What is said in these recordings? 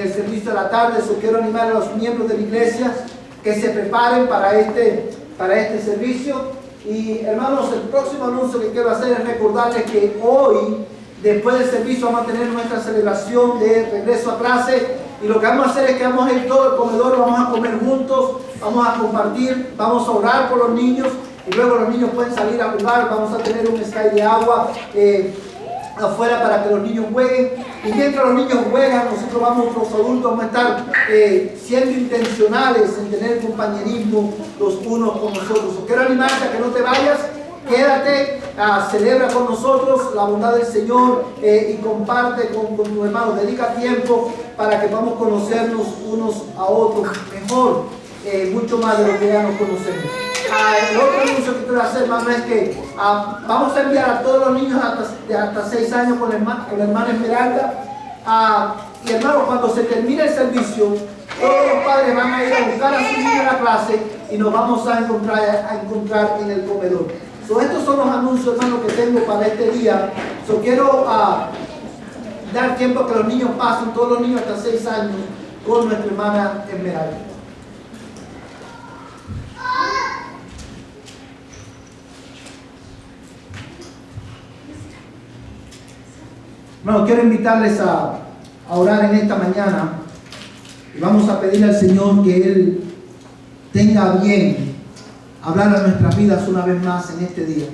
el servicio de la tarde. So quiero animar a los miembros de la iglesia que se preparen para este servicio. Y hermanos, el próximo anuncio que quiero hacer es recordarles que hoy, después del servicio, vamos a tener nuestra celebración de regreso a clase. Y lo que vamos a hacer es que vamos a ir todo al comedor, vamos a comer juntos, vamos a compartir, vamos a orar por los niños. Y luego los niños pueden salir a jugar. Vamos a tener un sky de agua afuera para que los niños jueguen. Y mientras los niños juegan, nosotros los adultos vamos a estar siendo intencionales en tener compañerismo los unos con nosotros. Quiero animarte a que no te vayas, quédate, celebra con nosotros la bondad del Señor y comparte con tus hermanos. Dedica tiempo para que podamos conocernos unos a otros mejor, mucho más de lo que ya nos conocemos. El otro anuncio que quiero hacer, hermano, es que vamos a enviar a todos los niños de hasta 6 años con la hermana Esmeralda. Y hermano, cuando se termine el servicio, todos los padres van a ir a buscar a su niño en la clase y nos vamos a encontrar en el comedor. Estos son los anuncios, hermano, que tengo para este día. Quiero dar tiempo a que los niños pasen, todos los niños hasta 6 años, con nuestra hermana Esmeralda. Bueno, quiero invitarles a orar en esta mañana y vamos a pedirle al Señor que Él tenga bien hablar a nuestras vidas una vez más en este día.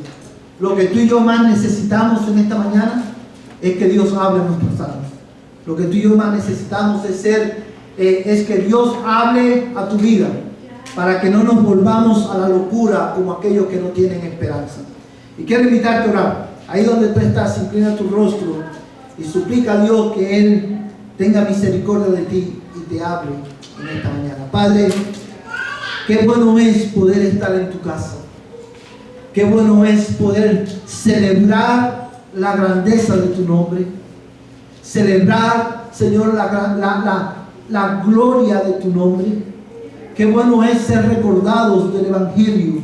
Lo que tú y yo más necesitamos en esta mañana es que Dios hable en nuestras almas. Lo que tú y yo más necesitamos es que Dios hable a tu vida para que no nos volvamos a la locura como aquellos que no tienen esperanza. Y quiero invitarte a orar. Ahí donde tú estás, inclina tu rostro y suplica a Dios que Él tenga misericordia de ti y te hable en esta mañana. Padre, qué bueno es poder estar en tu casa. Qué bueno es poder celebrar la grandeza de tu nombre. Celebrar, Señor, la gloria de tu nombre. Qué bueno es ser recordados del Evangelio.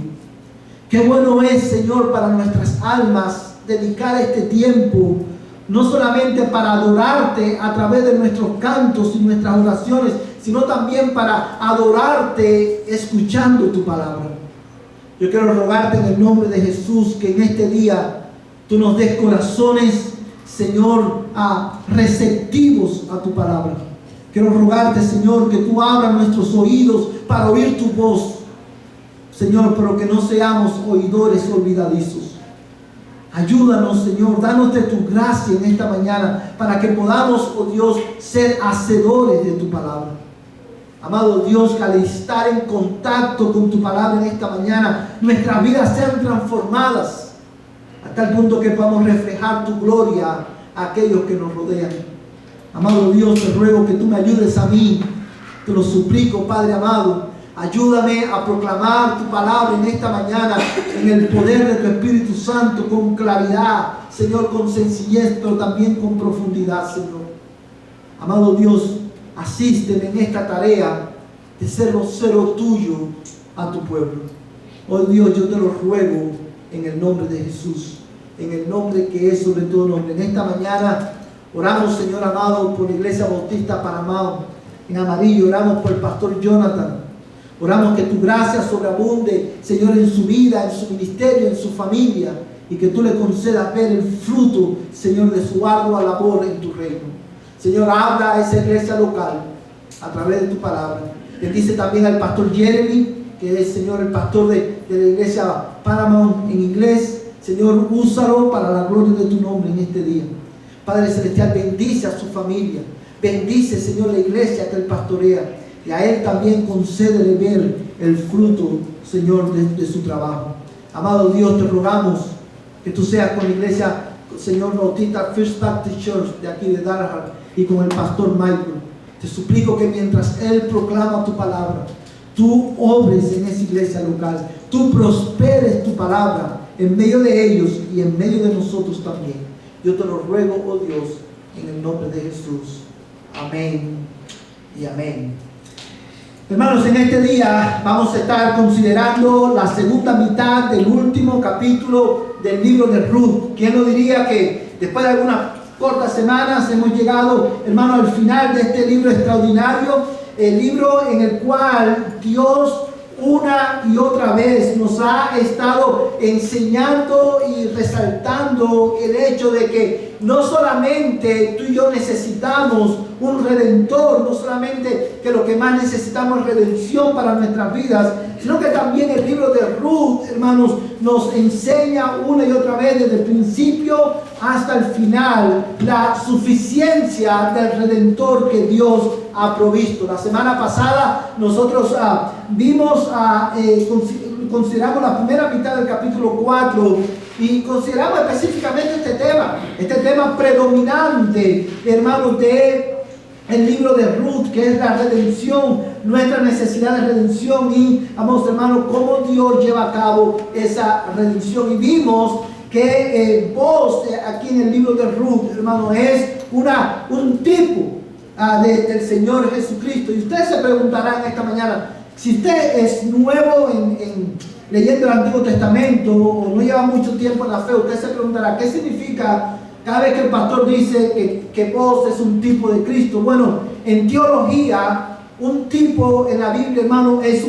Qué bueno es, Señor, para nuestras almas dedicar este tiempo no solamente para adorarte a través de nuestros cantos y nuestras oraciones, sino también para adorarte escuchando tu palabra. Yo quiero rogarte en el nombre de Jesús que en este día tú nos des corazones, Señor, receptivos a tu palabra. Quiero rogarte, Señor, que tú abras nuestros oídos para oír tu voz, Señor, pero que no seamos oidores olvidadizos. Ayúdanos, Señor, danos de tu gracia en esta mañana para que podamos, oh Dios, ser hacedores de tu palabra. Amado Dios, que al estar en contacto con tu palabra en esta mañana, nuestras vidas sean transformadas hasta el punto que podamos reflejar tu gloria a aquellos que nos rodean. Amado Dios, te ruego que tú me ayudes a mí, te lo suplico, Padre amado. Ayúdame a proclamar tu palabra en esta mañana en el poder de tu Espíritu Santo, con claridad, Señor, con sencillez, pero también con profundidad, Señor. Amado Dios, asísteme en esta tarea de ser vocero tuyo a tu pueblo. Oh Dios, yo te lo ruego en el nombre de Jesús, en el nombre que es sobre todo nombre. En esta mañana oramos, Señor amado, por la Iglesia Bautista Panamá, en amarillo. Oramos por el pastor Jonathan. Oramos que tu gracia sobreabunde, Señor, en su vida, en su ministerio, en su familia, y que tú le concedas ver el fruto, Señor, de su ardua labor en tu reino. Señor, habla a esa iglesia local a través de tu palabra. Bendice también al pastor Jeremy, que es, Señor, el pastor de la iglesia Paramount en inglés. Señor, úsalo para la gloria de tu nombre en este día. Padre Celestial, bendice a su familia. Bendice, Señor, la iglesia que él pastorea. Y a él también concédele ver el fruto, Señor, de su trabajo. Amado Dios, te rogamos que tú seas con la iglesia, Señor, Bautista First Baptist Church de aquí de Dallas y con el pastor Michael. Te suplico que mientras él proclama tu palabra, tú obres en esa iglesia local. Tú prosperes tu palabra en medio de ellos y en medio de nosotros también. Yo te lo ruego, oh Dios, en el nombre de Jesús. Amén y amén. Hermanos, en este día vamos a estar considerando la segunda mitad del último capítulo del libro de Ruth. ¿Quién lo diría que después de algunas cortas semanas hemos llegado, hermano, al final de este libro extraordinario, el libro en el cual Dios una y otra vez nos ha estado enseñando y resaltando el hecho de que no solamente tú y yo necesitamos un redentor, no solamente que lo que más necesitamos es redención para nuestras vidas, sino que también el libro de Ruth, hermanos, nos enseña una y otra vez desde el principio hasta el final la suficiencia del redentor que Dios ha provisto. La semana pasada nosotros consideramos la primera mitad del capítulo 4 y consideramos específicamente este tema predominante, hermanos, de el libro de Ruth, que es la redención, nuestra necesidad de redención y, amados hermanos, cómo Dios lleva a cabo esa redención. Y vimos que vos aquí en el libro de Ruth, hermano, es un tipo del Señor Jesucristo. Y usted se preguntará en esta mañana, si usted es nuevo leyendo el Antiguo Testamento o no lleva mucho tiempo en la fe, usted se preguntará, ¿qué significa cada vez que el pastor dice que vos es un tipo de Cristo? Bueno, en teología, un tipo en la Biblia, hermano, es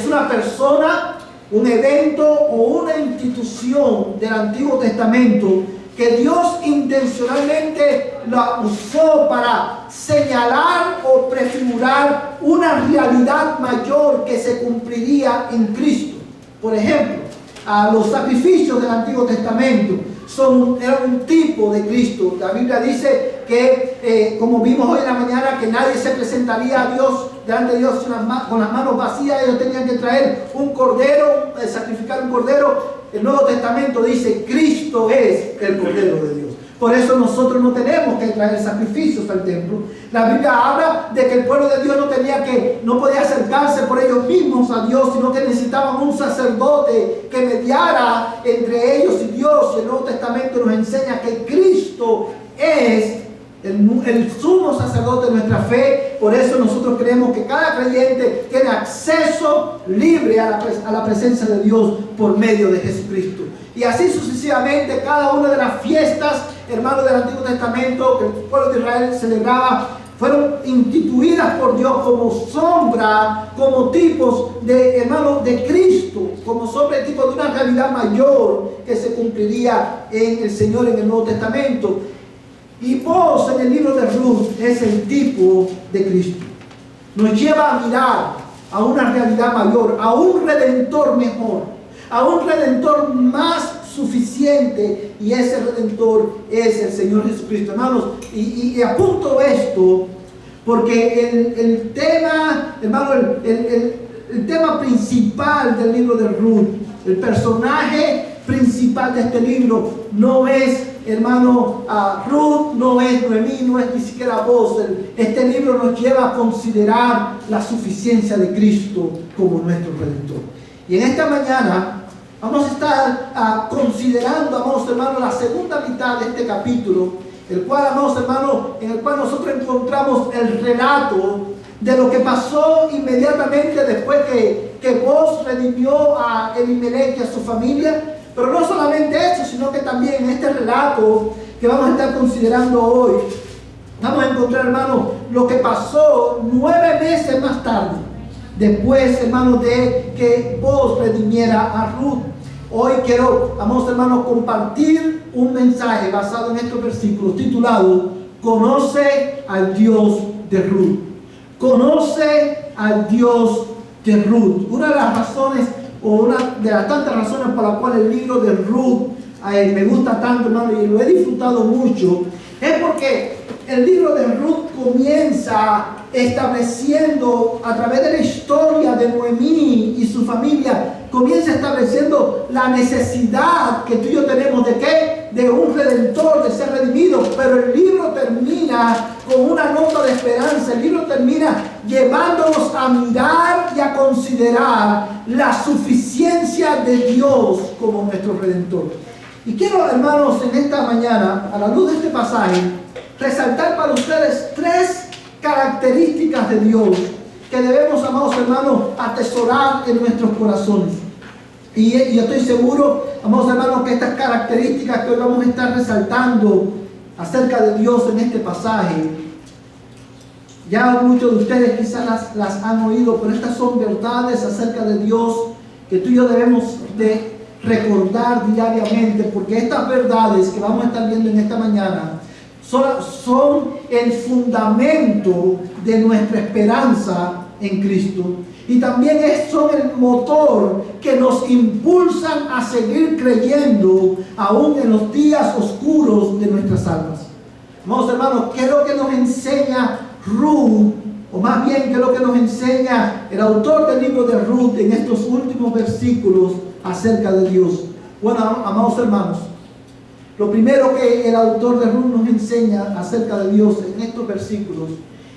una persona, un evento o una institución del Antiguo Testamento que Dios intencionalmente la usó para señalar o prefigurar una realidad mayor que se cumpliría en Cristo. Por ejemplo, los sacrificios del Antiguo Testamento eran un tipo de Cristo. La Biblia dice que, como vimos hoy en la mañana, que nadie se presentaría a Dios, delante de Dios con las manos vacías. Ellos tenían que traer un cordero, sacrificar un cordero. El Nuevo Testamento dice, Cristo es el Cordero de Dios. Por eso nosotros no tenemos que traer sacrificios al templo. La Biblia habla de que el pueblo de Dios no podía acercarse por ellos mismos a Dios, sino que necesitaban un sacerdote que mediara entre ellos y Dios. Y el Nuevo Testamento nos enseña que Cristo es el sumo sacerdote de nuestra fe. Por eso nosotros creemos que cada creyente tiene acceso libre a la presencia de Dios por medio de Jesucristo. Y así sucesivamente, cada una de las fiestas, hermanos, del Antiguo Testamento que el pueblo de Israel celebraba, fueron instituidas por Dios como sombra, como tipos de, hermanos, de Cristo, como sombra y tipo de una realidad mayor que se cumpliría en el Señor en el Nuevo Testamento. Y vos en el libro de Ruth es el tipo de Cristo. Nos lleva a mirar a una realidad mayor, a un redentor mejor, a un redentor más suficiente, y ese redentor es el Señor Jesucristo. Hermanos, y apunto esto porque el tema, hermano, el tema principal del libro de Ruth, el personaje principal de este libro no es, hermano, Ruth, no es Noemí, no es ni siquiera vos. Este libro nos lleva a considerar la suficiencia de Cristo como nuestro redentor. Y en esta mañana vamos a estar considerando, amados hermanos, la segunda mitad de este capítulo, el cual, amados hermanos, en el cual nosotros encontramos el relato de lo que pasó inmediatamente después que Boaz redimió a Elimelech y a su familia. Pero no solamente eso, sino que también en este relato que vamos a estar considerando hoy, vamos a encontrar, hermanos, lo que pasó 9 meses más tarde, después, hermanos, de que Boaz redimiera a Ruth. Hoy quiero, amados hermanos, compartir un mensaje basado en estos versículos titulado Conoce al Dios de Ruth. Conoce al Dios de Ruth. Una de las razones, o una de las tantas razones por las cuales el libro de Ruth me gusta tanto, hermano, y lo he disfrutado mucho, es porque el libro de Ruth comienza estableciendo, a través de la historia de Noemí y su familia, comienza estableciendo la necesidad que tú y yo tenemos de ¿qué? De un redentor, de ser redimidos. Pero el libro termina con una nota de esperanza. El libro termina llevándonos a mirar y a considerar la suficiencia de Dios como nuestro redentor. Y quiero, hermanos, en esta mañana, a la luz de este pasaje, resaltar para ustedes 3 características de Dios que debemos, amados hermanos, atesorar en nuestros corazones. Y yo estoy seguro, amados hermanos, que estas características que hoy vamos a estar resaltando acerca de Dios en este pasaje. Ya muchos de ustedes quizás las han oído, pero estas son verdades acerca de Dios que tú y yo debemos de recordar diariamente, porque estas verdades que vamos a estar viendo en esta mañana son el fundamento de nuestra esperanza en Cristo, y también son el motor que nos impulsan a seguir creyendo aún en los días oscuros de nuestras almas. Vamos, hermanos, ¿qué es lo que nos enseña Ruth? O más bien, ¿qué es lo que nos enseña el autor del libro de Ruth en estos últimos versículos acerca de Dios? Bueno, amados hermanos, lo primero que el autor de Ruth nos enseña acerca de Dios en estos versículos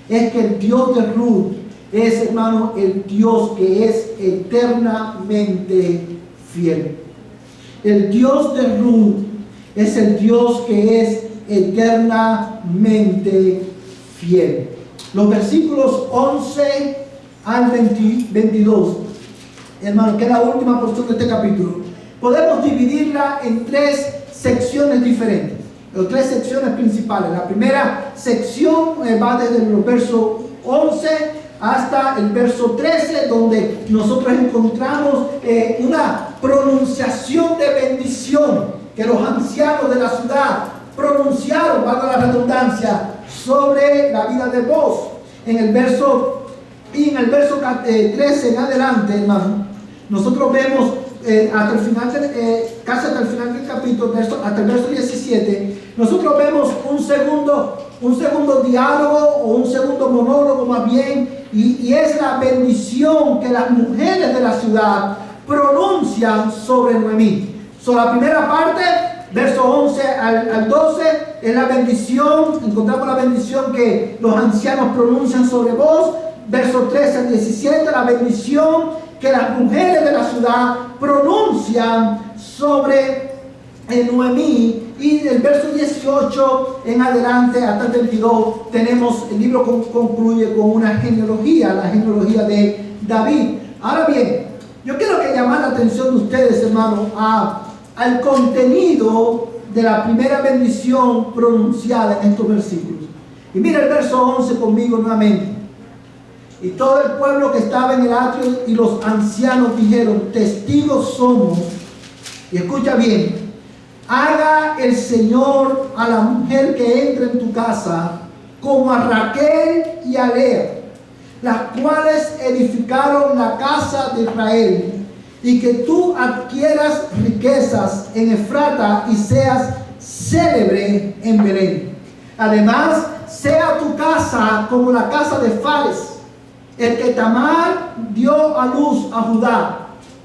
es que el Dios de Ruth es, hermano, el Dios que es eternamente fiel. El Dios de Ruth es el Dios que es eternamente fiel. Los versículos 11 al 22, hermano, que es la última porción de este capítulo, podemos dividirla en tres secciones diferentes, o tres secciones principales. La primera sección va desde los versos 11 hasta el verso 13, donde nosotros encontramos una pronunciación de bendición que los ancianos de la ciudad pronunciaron, valga la redundancia, sobre la vida de Boaz. En el verso 13 en adelante, hermano, nosotros vemos hasta el final casi hasta el final del capítulo, hasta el verso 17, nosotros vemos un segundo diálogo, o un segundo monólogo más bien, y es la bendición que las mujeres de la ciudad pronuncian sobre Noemí. La primera parte, verso 11 al 12, es la bendición. Encontramos la bendición que los ancianos pronuncian sobre vos. Verso 13 al 17, la bendición que las mujeres de la ciudad pronuncian sobre Noemí. Y del verso 18 en adelante hasta el 22 tenemos, el libro concluye con una genealogía, la genealogía de David. Ahora bien, yo quiero que llamar la atención de ustedes, hermanos, al contenido de la primera bendición pronunciada en estos versículos. Y mira el verso 11 conmigo nuevamente. Y todo el pueblo que estaba en el atrio y los ancianos dijeron: testigos somos, y escucha bien, haga el Señor a la mujer que entre en tu casa como a Raquel y a Lea, las cuales edificaron la casa de Israel, y que tú adquieras riquezas en Efrata y seas célebre en Belén. Además, sea tu casa como la casa de Fares, el que Tamar dio a luz a Judá,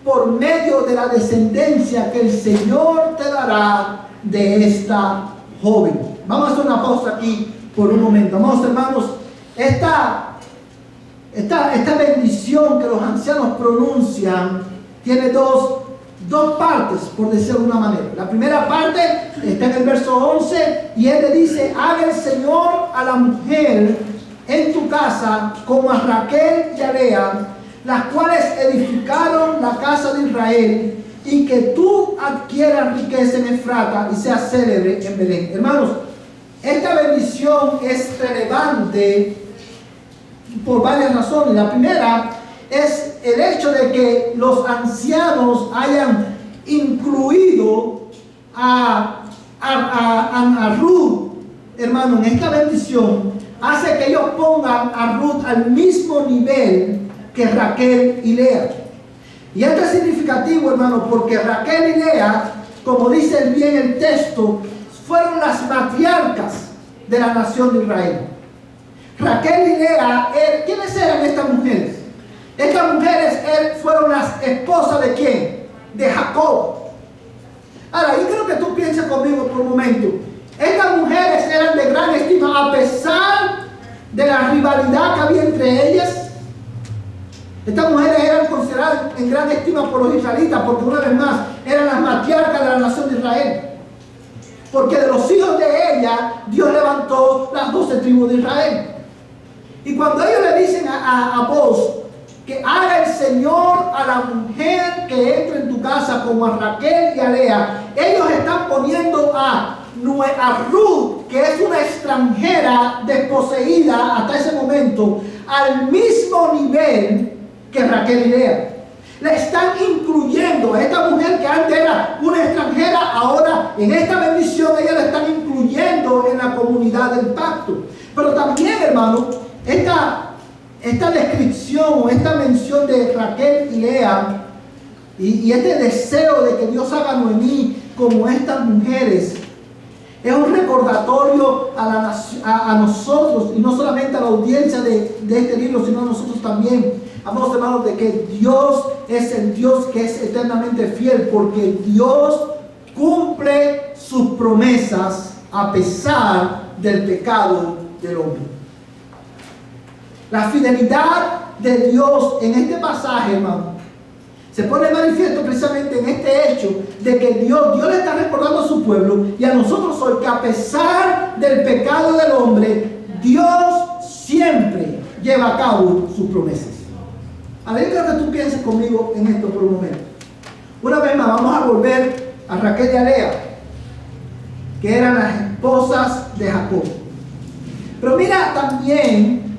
por medio de la descendencia que el Señor te dará de esta joven. Vamos a hacer una pausa aquí por un momento. Vamos, hermanos, esta bendición que los ancianos pronuncian tiene dos partes, por decirlo de una manera. La primera parte está en el verso 11, y él le dice: haga el Señor a la mujer en tu casa como a Raquel y a Lea, las cuales edificaron la casa de Israel, y que tú adquieras riqueza en Efrata y seas célebre en Belén. Hermanos, esta bendición es relevante por varias razones. La primera es el hecho de que los ancianos hayan incluido a Ruth, hermano, en esta bendición. Hace que ellos pongan a Ruth al mismo nivel que Raquel y Lea. Y esto es significativo, hermano, porque Raquel y Lea, como dice bien el texto, fueron las matriarcas de la nación de Israel. Raquel y Lea, ¿quiénes eran estas mujeres? Estas mujeres fueron las esposas ¿de quién? De Jacob. Ahora, yo quiero que tú pienses conmigo por un momento. Estas mujeres eran de gran estima a pesar de la rivalidad que había entre ellas. Estas mujeres eran consideradas en gran estima por los israelitas, porque una vez más eran las matriarcas de la nación de Israel. Porque de los hijos de ella, Dios levantó las 12 tribus de Israel. Y cuando ellos le dicen a Boaz que haga el Señor a la mujer que entre en tu casa como a Raquel y a Lea, ellos están poniendo a a Ruth, que es una extranjera desposeída hasta ese momento, al mismo nivel que Raquel y Lea. Le están incluyendo a esta mujer que antes era una extranjera, ahora en esta bendición ella la están incluyendo en la comunidad del pacto. Pero también, hermano, esta descripción o esta mención de Raquel y Lea y este deseo de que Dios haga Noemí como estas mujeres es un recordatorio a nosotros, y no solamente a la audiencia de este libro, sino a nosotros también, amados hermanos, de que Dios es el Dios que es eternamente fiel, porque Dios cumple sus promesas a pesar del pecado del hombre. La fidelidad de Dios en este pasaje, hermano, se pone manifiesto precisamente en este hecho de que Dios le está recordando a su pueblo y a nosotros hoy que a pesar del pecado del hombre, Dios siempre lleva a cabo sus promesas. A ver, quiero que tú pienses conmigo en esto por un momento. Una vez más vamos a volver a Raquel y a Lea, que eran las esposas de Jacob. Pero mira también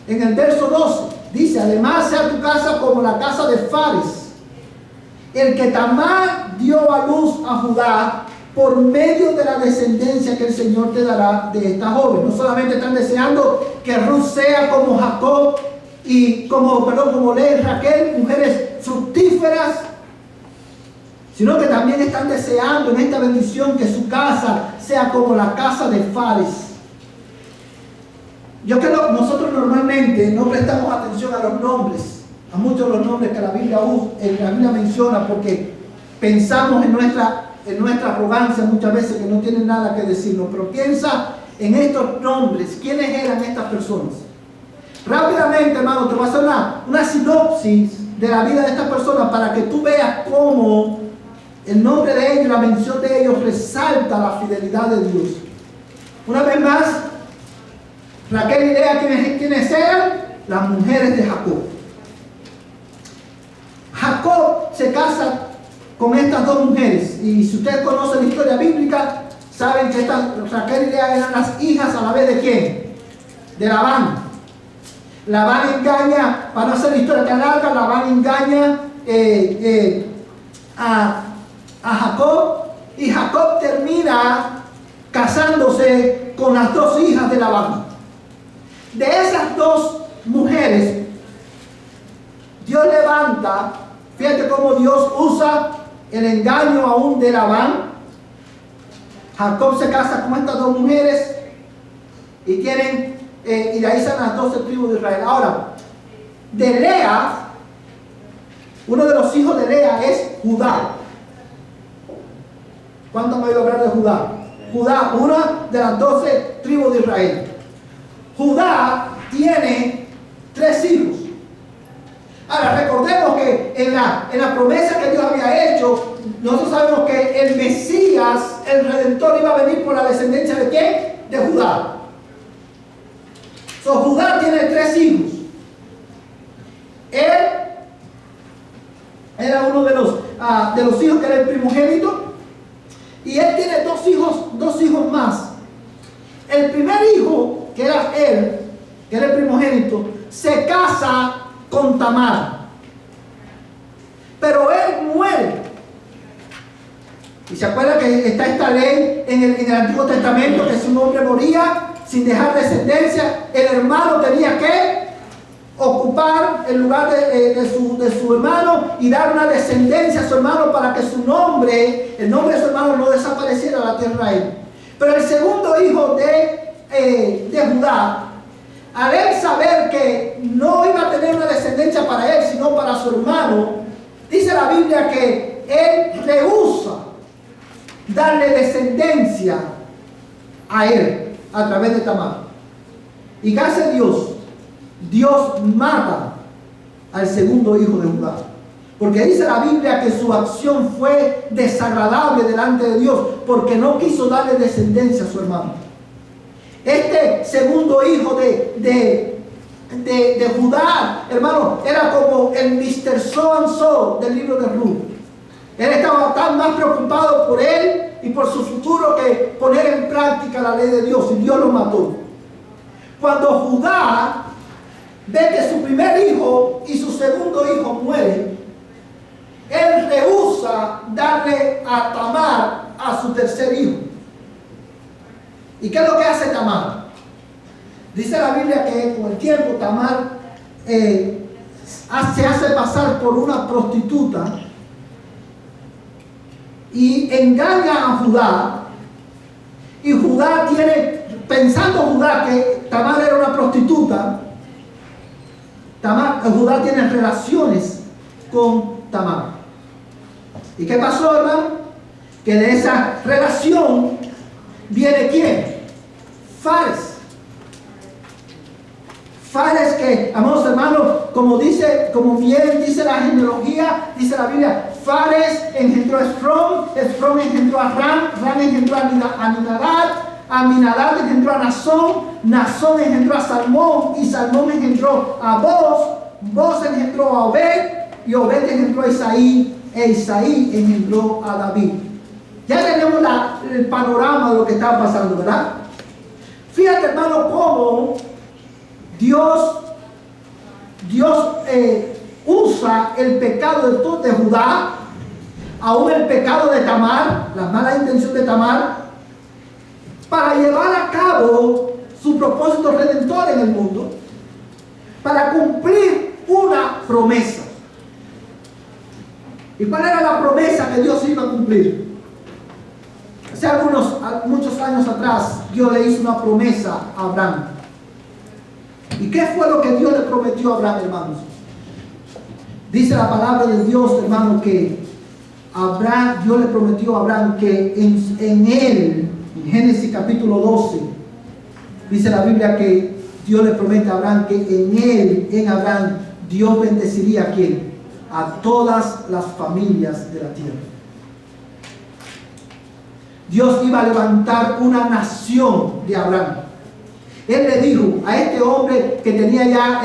en el verso 12. Dice, además sea tu casa como la casa de Fares, el que Tamar dio a luz a Judá por medio de la descendencia que el Señor te dará de esta joven. No solamente están deseando que Ruth sea como Jacob y como Lea y Raquel, mujeres fructíferas, sino que también están deseando en esta bendición que su casa sea como la casa de Fares. Yo creo que nosotros normalmente no prestamos atención a los nombres, a muchos de los nombres que la Biblia menciona, porque pensamos en nuestra arrogancia muchas veces que no tienen nada que decirnos. Pero piensa en estos nombres, ¿quiénes eran estas personas? Rápidamente, hermano, te voy a hacer una sinopsis de la vida de estas personas para que tú veas cómo el nombre de ellos, la mención de ellos resalta la fidelidad de Dios. Una vez más, Raquel y Lea, ¿quiénes eran? Las mujeres de Jacob. Jacob se casa con estas dos mujeres, y si ustedes conocen la historia bíblica, saben que Raquel y Lea eran las hijas a la vez de ¿quién? De Labán. Labán engaña, para no hacer la historia tan larga, Labán engaña a Jacob, y Jacob termina casándose con las dos hijas de Labán. De esas dos mujeres, Dios levanta, fíjate cómo Dios usa el engaño aún de Labán. Jacob se casa con estas dos mujeres y y de ahí salen las 12 tribus de Israel. Ahora, de Lea, uno de los hijos de Lea es Judá. ¿Cuánto han oído hablar de Judá? Judá, una de las 12 tribus de Israel. Judá tiene 3 hijos. Ahora, recordemos que en la promesa que Dios había hecho, nosotros sabemos que el Mesías, el Redentor, iba a venir por la descendencia ¿de quién? De Judá. Judá tiene 3 hijos. Él era uno de los hijos que era el primogénito, y él tiene dos hijos más. El primer hijo, que era él, que era el primogénito, se casa con Tamar, pero él muere. Y se acuerda que está esta ley en el Antiguo Testamento, que si un hombre moría sin dejar descendencia, el hermano tenía que ocupar el lugar de su hermano y dar una descendencia a su hermano para que el nombre de su hermano no desapareciera de la tierra de él. Pero el segundo hijo de Judá, al él saber que no iba a tener una descendencia para él, sino para su hermano, dice la Biblia que él rehúsa darle descendencia a él a través de Tamar. ¿Y qué hace Dios? Dios mata al segundo hijo de Judá, porque dice la Biblia que su acción fue desagradable delante de Dios, porque no quiso darle descendencia a su hermano. Este segundo hijo de Judá, hermano, era como el Mr. So and So del libro de Ruth. Él estaba tan más preocupado por él y por su futuro que poner en práctica la ley de Dios, y Dios lo mató. Cuando Judá ve que su primer hijo y su segundo hijo mueren, él rehúsa darle a Tamar a su tercer hijo. ¿Y qué es lo que hace Tamar? Dice la Biblia que con el tiempo Tamar se hace pasar por una prostituta y engaña a Judá, y Judá pensando Judá que Tamar era una prostituta, Judá tiene relaciones con Tamar. ¿Y qué pasó, hermano? Que de esa relación viene ¿quién? Fares. Fares que, amados hermanos, como bien dice la genealogía, dice la Biblia, Fares engendró a Esrom engendró a Ram engendró a Aminadab engendró a Nazón engendró a Salmón, y Salmón engendró a Boz engendró a Obed, y Obed engendró a Isaí, e Isaí engendró a David. Ya tenemos el panorama de lo que está pasando, ¿verdad? Fíjate, hermano, cómo Dios usa el pecado de Judá, aún el pecado de Tamar, la mala intención de Tamar, para llevar a cabo su propósito redentor en el mundo, para cumplir una promesa. ¿Y cuál era la promesa que Dios iba a cumplir? Hace muchos años atrás, Dios le hizo una promesa a Abraham. ¿Y qué fue lo que Dios le prometió a Abraham, hermanos? Dice la palabra de Dios, hermano, que Dios le prometió a Abraham que en él, en Génesis capítulo 12, dice la Biblia que Dios le promete a Abraham que en Abraham, Dios bendeciría a quién? A todas las familias de la tierra. Dios iba a levantar una nación de Abraham. Él le dijo a este hombre que era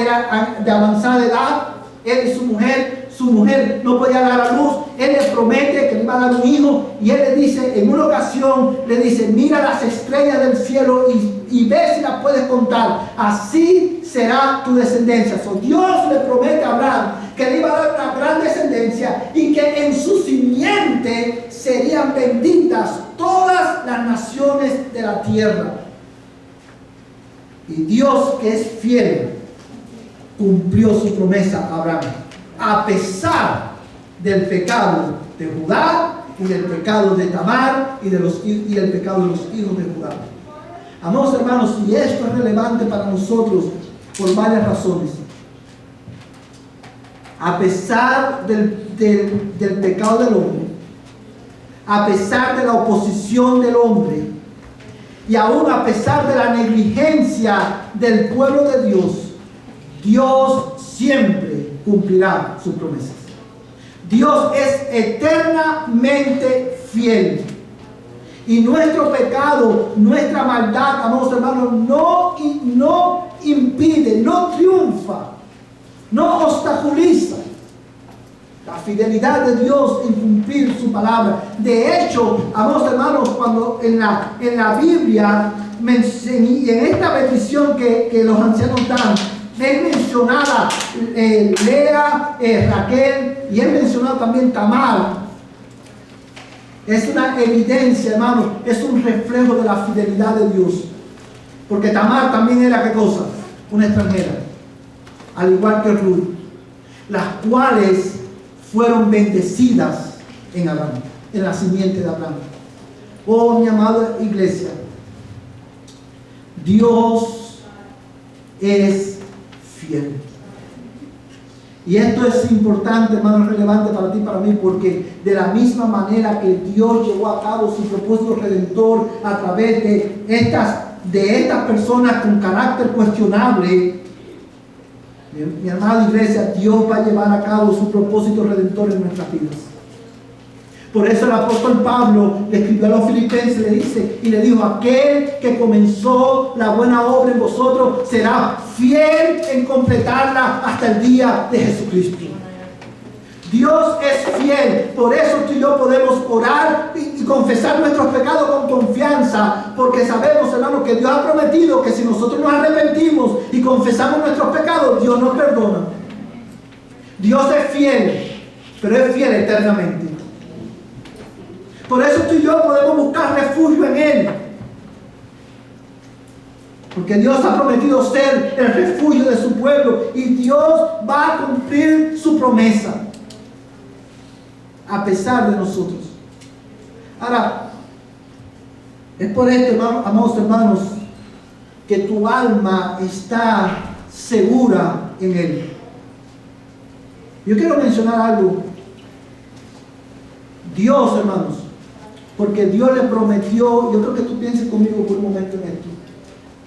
de avanzada edad, él y su mujer no podía dar a luz, él le promete que le iba a dar un hijo, y él le dice, en una ocasión, le dice, mira las estrellas del cielo y ve si las puedes contar, así será tu descendencia. Dios le promete a Abraham que le iba a dar una gran descendencia y que en su simiente serían benditas todas las naciones de la tierra. Y Dios, que es fiel, cumplió su promesa a Abraham, a pesar del pecado de Judá y del pecado de Tamar y del pecado de los hijos de Judá. Amados hermanos, y esto es relevante para nosotros por varias razones. A pesar del pecado del hombre, a pesar de la oposición del hombre, y aún a pesar de la negligencia del pueblo de Dios, Dios siempre cumplirá sus promesas. Dios es eternamente fiel. Y nuestro pecado, nuestra maldad, amados hermanos, no impide, no triunfa, no obstaculiza la fidelidad de Dios en cumplir su palabra. De hecho, amados hermanos, cuando en la Biblia, y en esta bendición que los ancianos dan, es mencionada Lea, Raquel, y es mencionado también Tamar. Es una evidencia, hermano, es un reflejo de la fidelidad de Dios. Porque Tamar también era, ¿qué cosa? Una extranjera, al igual que Ruth, las cuales fueron bendecidas en Abraham, en la simiente de Abraham. Oh, mi amada iglesia, Dios es fiel. Y esto es importante, hermano, relevante para ti y para mí, porque de la misma manera que Dios llevó a cabo su propósito redentor a través de estas personas con carácter cuestionable, mi amada iglesia, Dios va a llevar a cabo su propósito redentor en nuestras vidas. Por eso el apóstol Pablo le escribió a los filipenses, le dice y le dijo: aquel que comenzó la buena obra en vosotros será fiel en completarla hasta el día de Jesucristo. Dios es fiel, por eso tú y yo podemos orar y confesar nuestros pecados con confianza, porque sabemos, hermano, que Dios ha prometido que si nosotros nos arrepentimos y confesamos nuestros pecados, Dios nos perdona. Dios es fiel, pero es fiel eternamente. Por eso tú y yo podemos buscar refugio en Él, porque Dios ha prometido ser el refugio de su pueblo y Dios va a cumplir su promesa a pesar de nosotros. Ahora, es por esto, amados hermanos, que tu alma está segura en Él. Yo quiero mencionar algo. Dios, hermanos, porque Dios le prometió, yo creo que tú pienses conmigo por un momento en esto,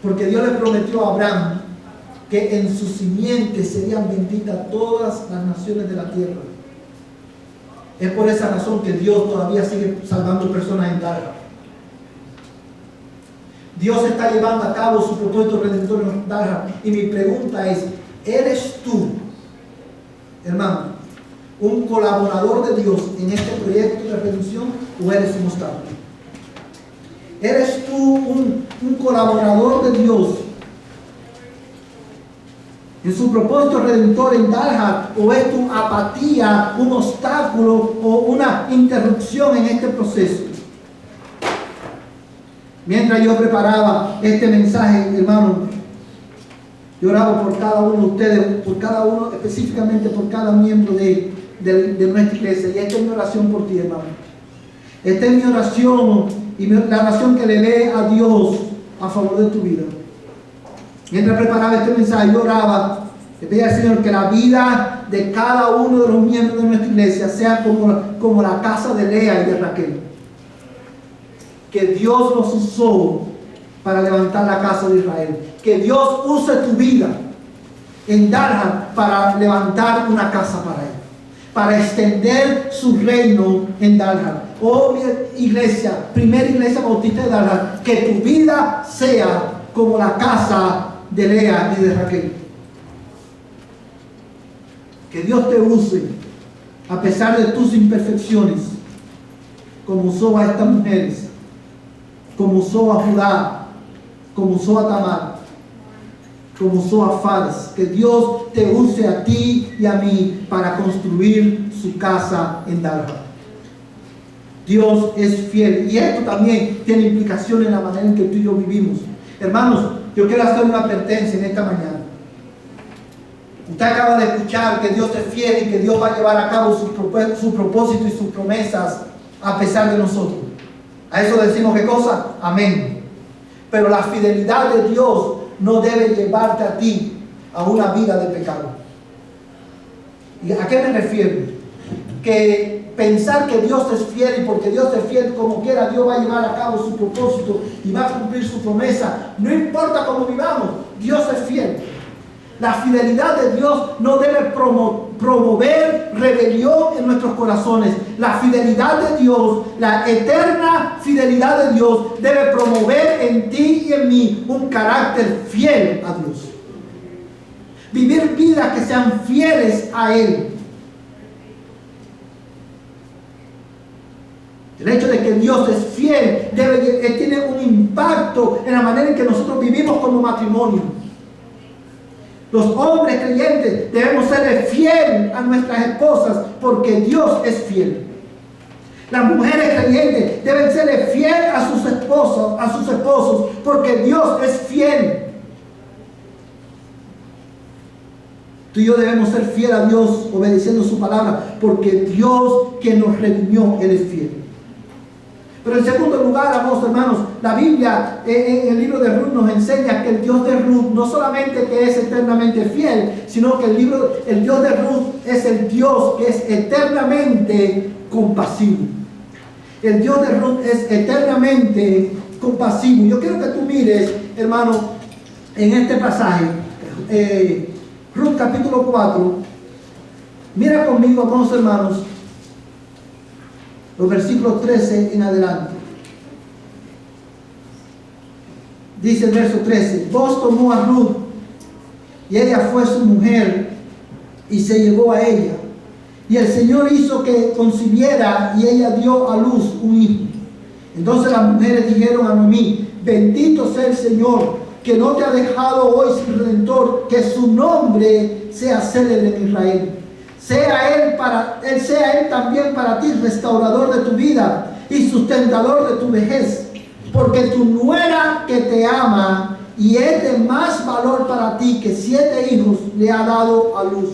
porque Dios le prometió a Abraham que en su simiente serían benditas todas las naciones de la tierra. Es por esa razón que Dios todavía sigue salvando personas en Dallas. Dios está llevando a cabo su propósito redentor en Dallas. Y mi pregunta es, ¿eres tú, hermano, un colaborador de Dios en este proyecto de redención o eres un obstáculo? ¿Eres tú un colaborador de Dios en su propósito redentor en Dallas, o es tu apatía un obstáculo o una interrupción en este proceso? Mientras yo preparaba este mensaje, hermano, yo oraba por cada uno de ustedes, por cada uno, específicamente por cada miembro de nuestra iglesia. Y esta es mi oración por ti, hermano. Esta es mi oración y la oración que le dé a Dios a favor de tu vida. Mientras preparaba este mensaje, yo oraba, le pedía al Señor que la vida de cada uno de los miembros de nuestra iglesia sea como la casa de Lea y de Raquel. Que Dios los usó para levantar la casa de Israel. Que Dios use tu vida en Dallas para levantar una casa para Él, para extender su reino en Dallas. Oh, mi iglesia, primera iglesia bautista de Dallas, que tu vida sea como la casa de Lea y de Raquel. Que Dios te use a pesar de tus imperfecciones, como usó a estas mujeres, como usó a Judá, como usó a Tamar, como usó a Fares. Que Dios te use a ti y a mí para construir su casa en Dallas. Dios es fiel, y esto también tiene implicaciones en la manera en que tú y yo vivimos. Hermanos, yo quiero hacer una advertencia en esta mañana. Usted acaba de escuchar que Dios es fiel y que Dios va a llevar a cabo su propósito y sus promesas a pesar de nosotros. A eso decimos, ¿qué cosa? Amén. Pero la fidelidad de Dios no debe llevarte a ti a una vida de pecado. ¿Y a qué me refiero? Que pensar que Dios es fiel, y porque Dios es fiel, como quiera, Dios va a llevar a cabo su propósito y va a cumplir su promesa. No importa cómo vivamos, Dios es fiel. La fidelidad de Dios no debe promover rebelión en nuestros corazones. La fidelidad de Dios, la eterna fidelidad de Dios, debe promover en ti y en mí un carácter fiel a Dios. Vivir vidas que sean fieles a Él. El hecho de que Dios es fiel tiene un impacto en la manera en que nosotros vivimos como matrimonio. Los hombres creyentes debemos ser fieles a nuestras esposas porque Dios es fiel. Las mujeres creyentes deben ser fieles a sus esposos porque Dios es fiel. Tú y yo debemos ser fieles a Dios obedeciendo su palabra porque Dios que nos redimió, Él es fiel. Pero en segundo lugar, amados hermanos, la Biblia en el libro de Ruth nos enseña que el Dios de Ruth no solamente que es eternamente fiel, sino que el Dios de Ruth es el Dios que es eternamente compasivo. El Dios de Ruth es eternamente compasivo. Yo quiero que tú mires, hermano, en este pasaje, Ruth capítulo 4. Mira conmigo, amados hermanos, los versículos 13 en adelante. Dice el verso 13: Boaz tomó a Ruth, y ella fue su mujer, y se llegó a ella, Y el Señor hizo que concibiera y ella dio a luz un hijo. Entonces las mujeres dijeron a Noemí: bendito sea el Señor, que no te ha dejado hoy sin redentor, que su nombre sea célebre en Israel. Sea él también para ti restaurador de tu vida y sustentador de tu vejez, porque tu nuera que te ama y es de más valor para ti que 7 hijos le ha dado a luz.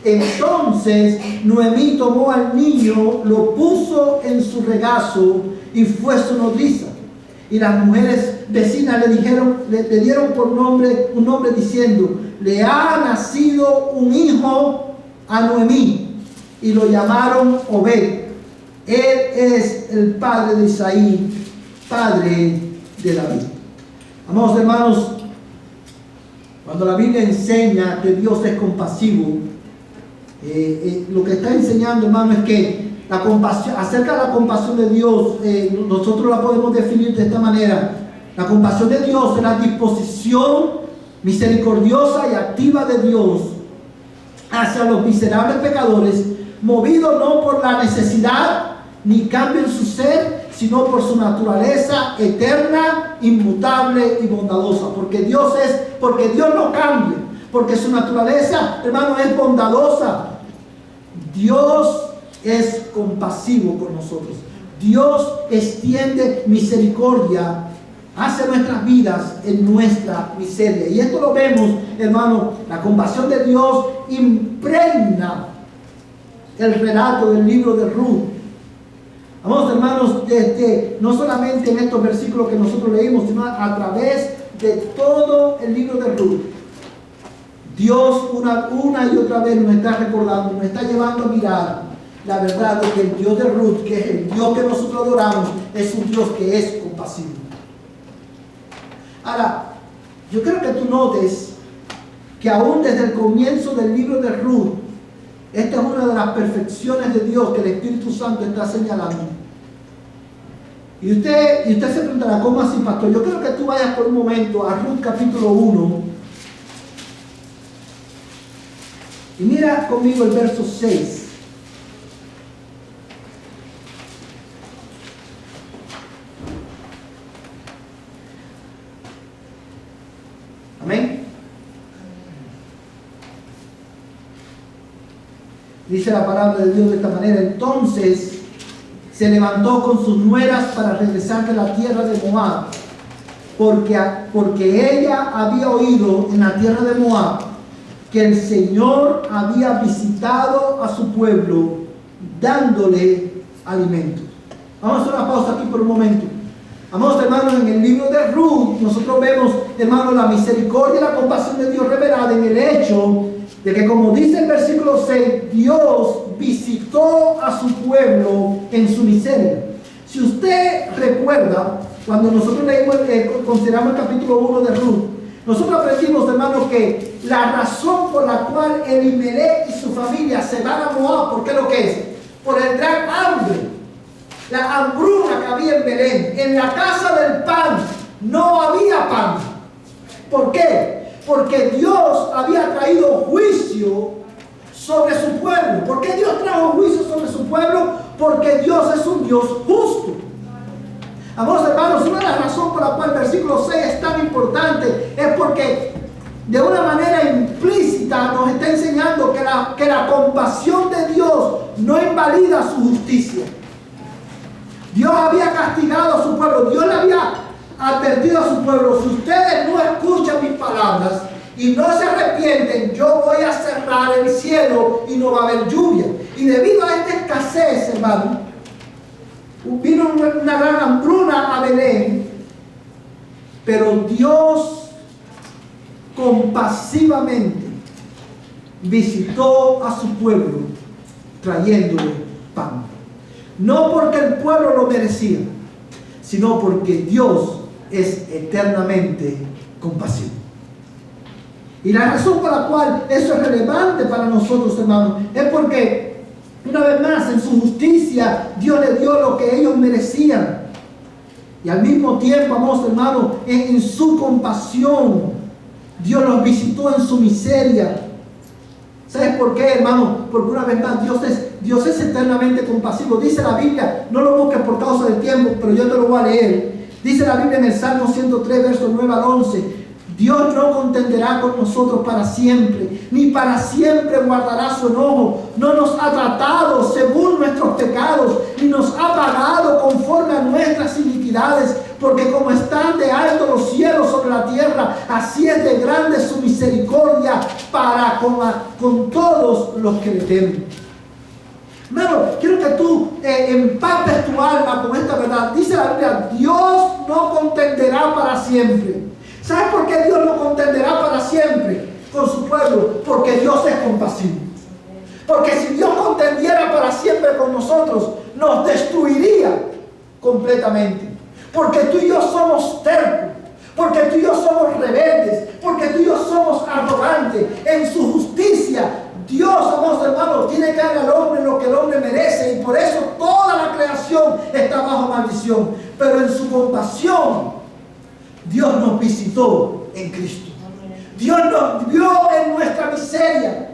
Entonces Noemí tomó al niño, lo puso en su regazo y fue su nodriza. Y las mujeres vecinas le dieron por nombre un nombre diciendo: le ha nacido un hijo a Noemí, y lo llamaron Obed. Él es el padre de Isaí, padre de David. Amados hermanos, cuando la Biblia enseña que Dios es compasivo, lo que está enseñando, hermano, es que la compasión, acerca de la compasión de Dios, nosotros la podemos definir de esta manera. La compasión de Dios es la disposición misericordiosa y activa de Dios hacia los miserables pecadores, movido no por la necesidad ni cambio en su ser, sino por su naturaleza eterna, inmutable y bondadosa. Porque Dios no cambia, porque su naturaleza, hermano, es bondadosa. Dios es compasivo con nosotros. Dios extiende misericordia hacia nuestras vidas en nuestra miseria. Y esto lo vemos, hermano, la compasión de Dios impregna el relato del libro de Ruth. Amados hermanos, no solamente en estos versículos que nosotros leímos, sino a través de todo el libro de Ruth. Dios una y otra vez nos está recordando, nos está llevando a mirar la verdad de que el Dios de Ruth, que es el Dios que nosotros adoramos, es un Dios que es compasivo. Ahora, yo quiero que tú notes que aún desde el comienzo del libro de Ruth, esta es una de las perfecciones de Dios que el Espíritu Santo está señalando. Y usted se preguntará: ¿cómo así, pastor? Yo quiero que tú vayas por un momento a Ruth capítulo 1 y mira conmigo el verso 6. Amén. Dice la palabra de Dios de esta manera: entonces se levantó con sus nueras para regresar de la tierra de Moab, porque ella había oído en la tierra de Moab que el Señor había visitado a su pueblo dándole alimento. Vamos a hacer una pausa aquí por un momento. Amados hermanos, en el libro de Ruth nosotros vemos, hermanos, la misericordia y la compasión de Dios revelada en el hecho de que, como dice el versículo 6, Dios visitó a su pueblo en su miseria. Si usted recuerda, cuando nosotros consideramos el capítulo 1 de Ruth, nosotros aprendimos, hermanos, que la razón por la cual Elimelech y su familia se van a Moab, ¿por qué lo que es? Por el gran hambre. La hambruna que había en Belén. En la casa del pan no había pan. ¿Por qué? Porque Dios había traído juicio sobre su pueblo. ¿Por qué Dios trajo juicio sobre su pueblo? Porque Dios es un Dios justo. Amados hermanos, una de las razones por la cual el versículo 6 es tan importante es porque de una manera implícita nos está enseñando que la compasión de Dios no invalida su justicia. Dios había castigado a su pueblo. Dios le había advertido a su pueblo: si ustedes no escuchan mis palabras y no se arrepienten, yo voy a cerrar el cielo y no va a haber lluvia. Y debido a esta escasez, hermano, vino una gran hambruna a Belén. Pero Dios compasivamente visitó a su pueblo trayéndole pan. No porque el pueblo lo merecía, sino porque Dios es eternamente compasivo. Y la razón por la cual eso es relevante para nosotros, hermanos, es porque, una vez más, en su justicia, Dios les dio lo que ellos merecían. Y al mismo tiempo, amados hermanos, en su compasión, Dios los visitó en su miseria. ¿Sabes por qué, hermano? Porque una vez más Dios es eternamente compasivo. Dice la Biblia, no lo busques por causa del tiempo, pero yo te lo voy a leer. Dice la Biblia en el Salmo 103, versos 9 al 11. Dios no contenderá con nosotros para siempre, ni para siempre guardará su enojo. No nos ha tratado según nuestros pecados, ni nos ha pagado conforme a nuestras iniquidades. Porque como están de alto los cielos sobre la tierra, así es de grande su misericordia para con todos los que le temen. Hermano, quiero que tú empapes tu alma con esta verdad. Dice la Biblia, Dios no contenderá para siempre. ¿Sabes por qué Dios no contenderá para siempre con su pueblo? Porque Dios es compasivo. Porque si Dios contendiera para siempre con nosotros, nos destruiría completamente. Porque tú y yo somos tercos. Porque tú y yo somos rebeldes. Porque tú y yo somos arrogantes. En su justicia, Dios, amados hermanos, tiene que dar al hombre lo que el hombre merece. Y por eso toda la creación está bajo maldición. Pero en su compasión, Dios nos visitó en Cristo. Dios nos vio en nuestra miseria.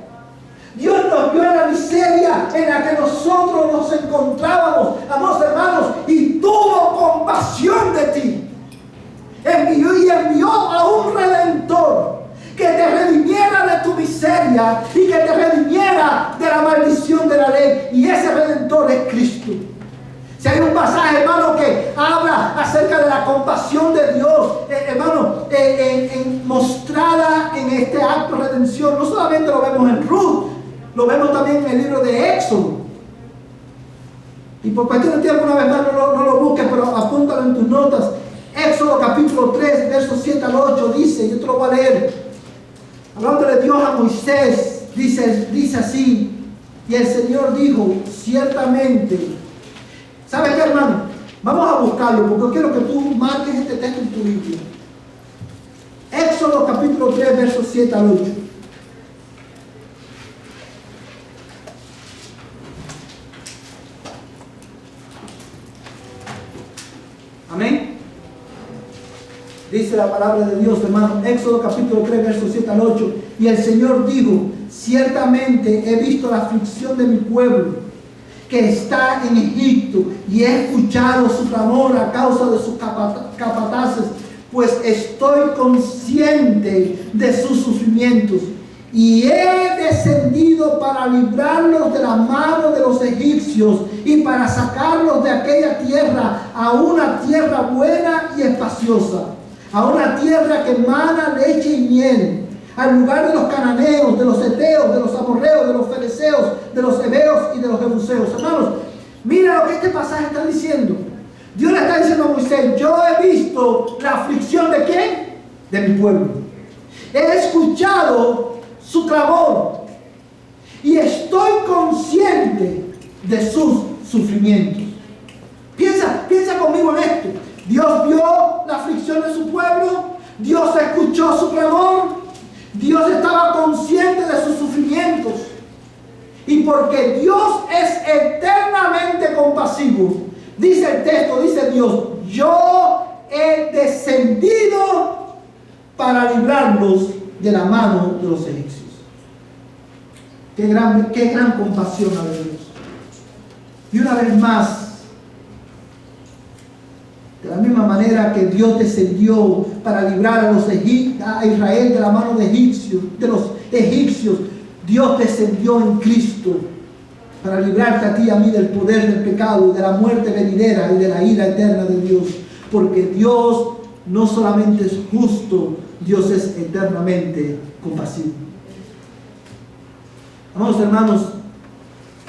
Dios nos vio en la miseria en la que nosotros nos encontrábamos, amados hermanos, y tuvo compasión de ti. Envió a un Redentor que te redimiera de tu miseria y que te redimiera de la maldición de la ley. Y ese Redentor es Cristo. Si hay un pasaje, hermano, que habla acerca de la compasión de Dios, hermano, mostrada en este acto de redención, no solamente lo vemos en Ruth, lo vemos también en el libro de Éxodo. Y por cualquier tiempo, una vez más, no lo busques, pero apúntalo en tus notas. Éxodo capítulo 3, versos 7 al 8, dice, yo te lo voy a leer. Hablando de Dios a Moisés, dice así, y el Señor dijo, ciertamente. ¿Sabes qué, hermano? Vamos a buscarlo porque quiero que tú marques este texto en tu Biblia. Éxodo capítulo 3, versos 7 al 8. Amén. Dice la palabra de Dios, hermano. Éxodo capítulo 3, versos 7 al 8. Y el Señor dijo, ciertamente he visto la aflicción de mi pueblo que está en Egipto, y he escuchado su clamor a causa de sus capataces, pues estoy consciente de sus sufrimientos, y he descendido para librarlos de la mano de los egipcios y para sacarlos de aquella tierra a una tierra buena y espaciosa, a una tierra que emana leche y miel, al lugar de los cananeos, de los heteos, de los amorreos, de los fereceos, de los heveos y de los jebuseos. Hermanos, mira lo que este pasaje está diciendo. Dios le está diciendo a Moisés, yo he visto la aflicción ¿de quién? De mi pueblo. He escuchado su clamor y estoy consciente de sus sufrimientos. Piensa conmigo en esto. Dios vio la aflicción de su pueblo, Dios escuchó su clamor, Dios estaba consciente de sus sufrimientos. Y porque Dios es eternamente compasivo, dice el texto, dice Dios, yo he descendido para librarlos de la mano de los egipcios. Qué gran compasión ha de Dios. Y una vez más, de la misma manera que Dios descendió para librar a Israel de la mano de los egipcios, Dios descendió en Cristo para librarte a ti y a mí del poder del pecado, de la muerte venidera y de la ira eterna de Dios. Porque Dios no solamente es justo, Dios es eternamente compasivo. Amados hermanos,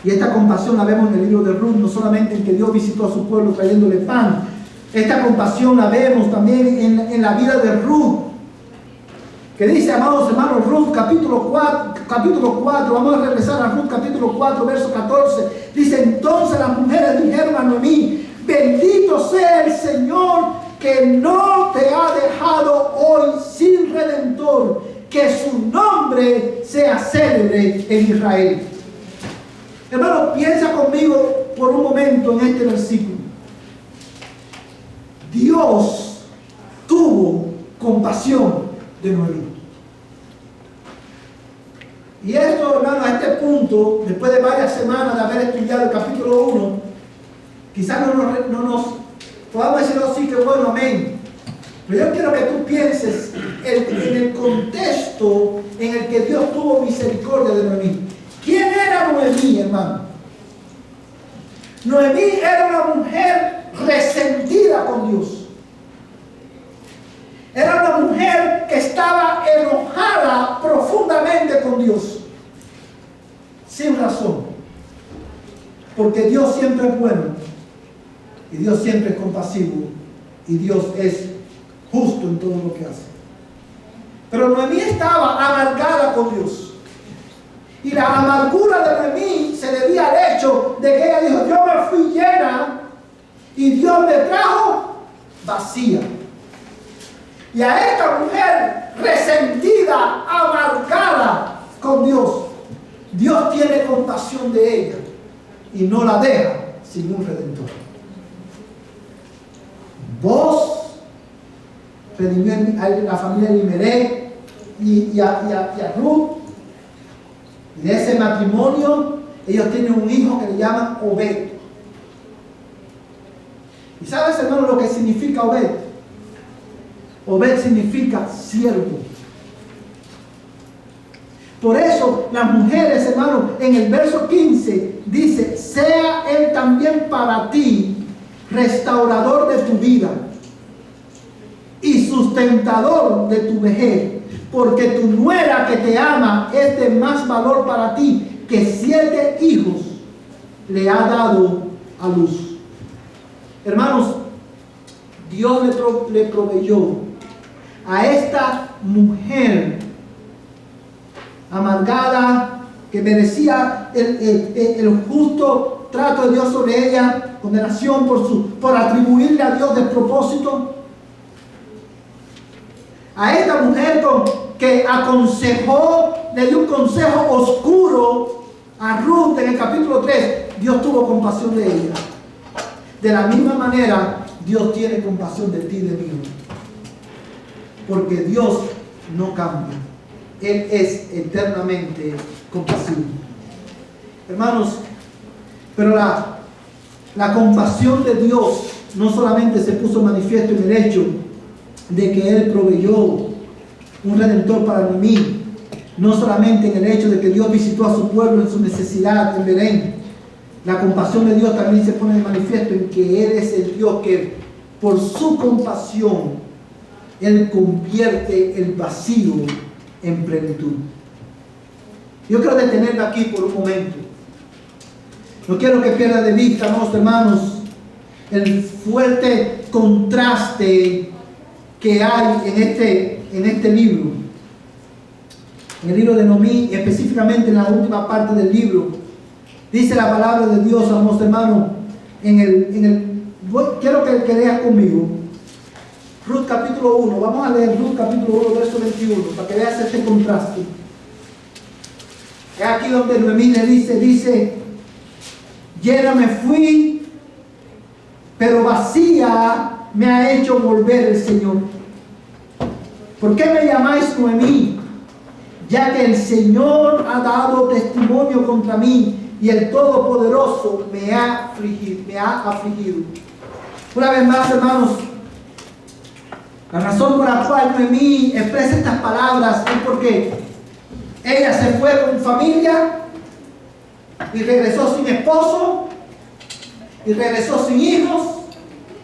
y esta compasión la vemos en el libro de Ruth, no solamente en que Dios visitó a su pueblo trayéndole pan. Esta compasión la vemos también en la vida de Ruth, que dice, amados hermanos, Ruth capítulo 4, vamos a regresar a Ruth capítulo 4, verso 14, dice, entonces las mujeres dijeron a Noemí, bendito sea el Señor que no te ha dejado hoy sin redentor, que su nombre sea célebre en Israel. Hermano, piensa conmigo por un momento en este versículo. Dios tuvo compasión de Noemí. Y esto, hermano, a este punto, después de varias semanas de haber estudiado el capítulo 1, quizás no nos podamos decir así que bueno, amén. Pero yo quiero que tú pienses en el contexto en el que Dios tuvo misericordia de Noemí. ¿Quién era Noemí, hermano? Noemí era una mujer resentida con Dios. Era una mujer que estaba enojada profundamente con Dios. Sin razón. Porque Dios siempre es bueno. Y Dios siempre es compasivo. Y Dios es justo en todo lo que hace. Pero Noemí estaba amargada con Dios. Y la amargura de Noemí se debía al hecho de que ella dijo: yo me fui llena y Dios me trajo vacía. Y a esta mujer resentida, amargada con Dios, Dios tiene compasión de ella y no la deja sin un redentor. Vos redimió a la familia de Elimelech y a Ruth. Y de ese matrimonio ellos tienen un hijo que le llaman Obed. ¿Y sabes, hermano, lo que significa Obed? Obed significa siervo. Por eso las mujeres, hermano, en el verso 15 dice: sea él también para ti restaurador de tu vida y sustentador de tu vejez, porque tu nuera que te ama es de más valor para ti que 7 hijos le ha dado a luz. Hermanos, Dios le proveyó a esta mujer amargada, que merecía el justo trato de Dios sobre ella, condenación por atribuirle a Dios despropósito. A esta mujer que aconsejó, le dio un consejo oscuro a Ruth en el capítulo 3, Dios tuvo compasión de ella. De la misma manera, Dios tiene compasión de ti y de mí. Porque Dios no cambia. Él es eternamente compasivo. Hermanos, pero la compasión de Dios no solamente se puso manifiesto en el hecho de que Él proveyó un redentor para mí, no solamente en el hecho de que Dios visitó a su pueblo en su necesidad en Belén. La compasión de Dios también se pone de manifiesto en que Él es el Dios que por su compasión Él convierte el vacío en plenitud. Yo quiero detenerme aquí por un momento. No quiero que pierda de vista, hermanos, el fuerte contraste que hay en este libro. En el libro de Noemí, específicamente en la última parte del libro, dice la palabra de Dios, amados hermanos, quiero que leas conmigo Ruth capítulo 1. Vamos a leer Ruth capítulo 1, verso 21, para que veas este contraste. Es aquí donde Noemí le dice: llena me fui, pero vacía me ha hecho volver el Señor. ¿Por qué me llamáis Noemí? Ya que el Señor ha dado testimonio contra mí y el Todopoderoso me ha afligido. Una vez más, hermanos, la razón por la cual Noemí expresa estas palabras es porque ella se fue con familia y regresó sin esposo, y regresó sin hijos,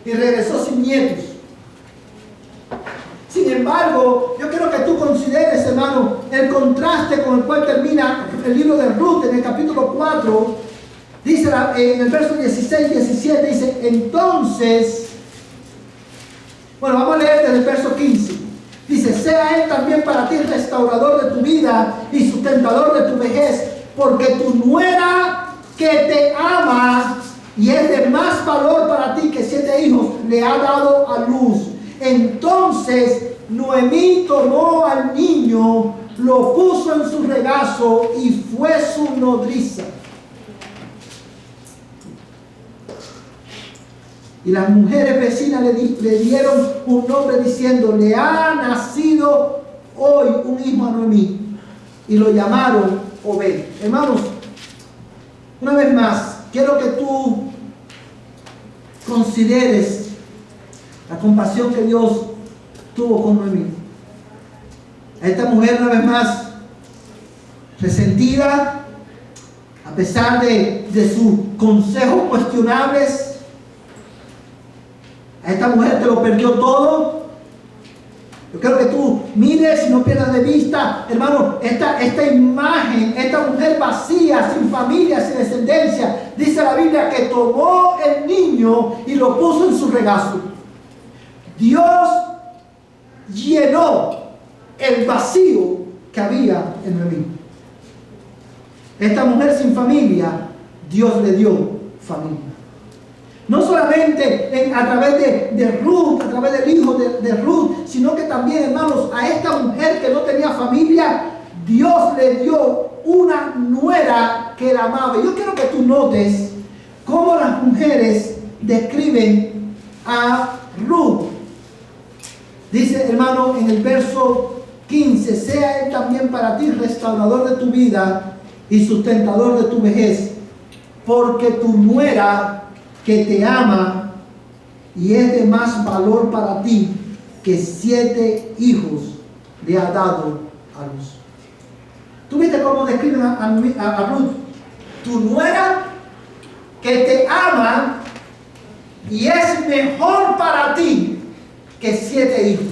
y regresó sin nietos. Sin embargo, yo quiero que tú consideres, hermano, el contraste con el cual termina el libro de Ruth en el capítulo 4. Dice en el verso 16 y 17, dice: entonces, bueno, vamos a leer desde el verso 15. Dice: sea Él también para ti restaurador de tu vida y sustentador de tu vejez, porque tu nuera que te ama y es de más valor para ti que 7 hijos le ha dado a luz. Entonces Noemí tomó al niño, lo puso en su regazo y fue su nodriza. Y las mujeres vecinas le dieron un nombre diciendo: le ha nacido hoy un hijo a Noemí. y lo llamaron Obed. Hermanos, una vez más, quiero que tú consideres la compasión que Dios tuvo con Noemí. A esta mujer, una vez más, resentida, a pesar de sus consejos cuestionables, a esta mujer que lo perdió todo. Yo quiero que tú mires y no pierdas de vista, hermano, esta imagen, esta mujer vacía, sin familia, sin descendencia. Dice la Biblia que tomó el niño y lo puso en su regazo. Dios llenó el vacío que había en Noemí. Esta mujer sin familia, Dios le dio familia. No solamente a través de Ruth, a través del hijo de Ruth, sino que también, hermanos, a esta mujer que no tenía familia, Dios le dio una nuera que la amaba. Yo quiero que tú notes cómo las mujeres describen a Ruth. Dice, hermano, en el verso 15, sea él también para ti restaurador de tu vida y sustentador de tu vejez, porque tu nuera que te ama y es de más valor para ti que 7 hijos le ha dado a luz. ¿Tú viste cómo describen a Ruth? Tu nuera que te ama y es mejor para ti que 7 hijos.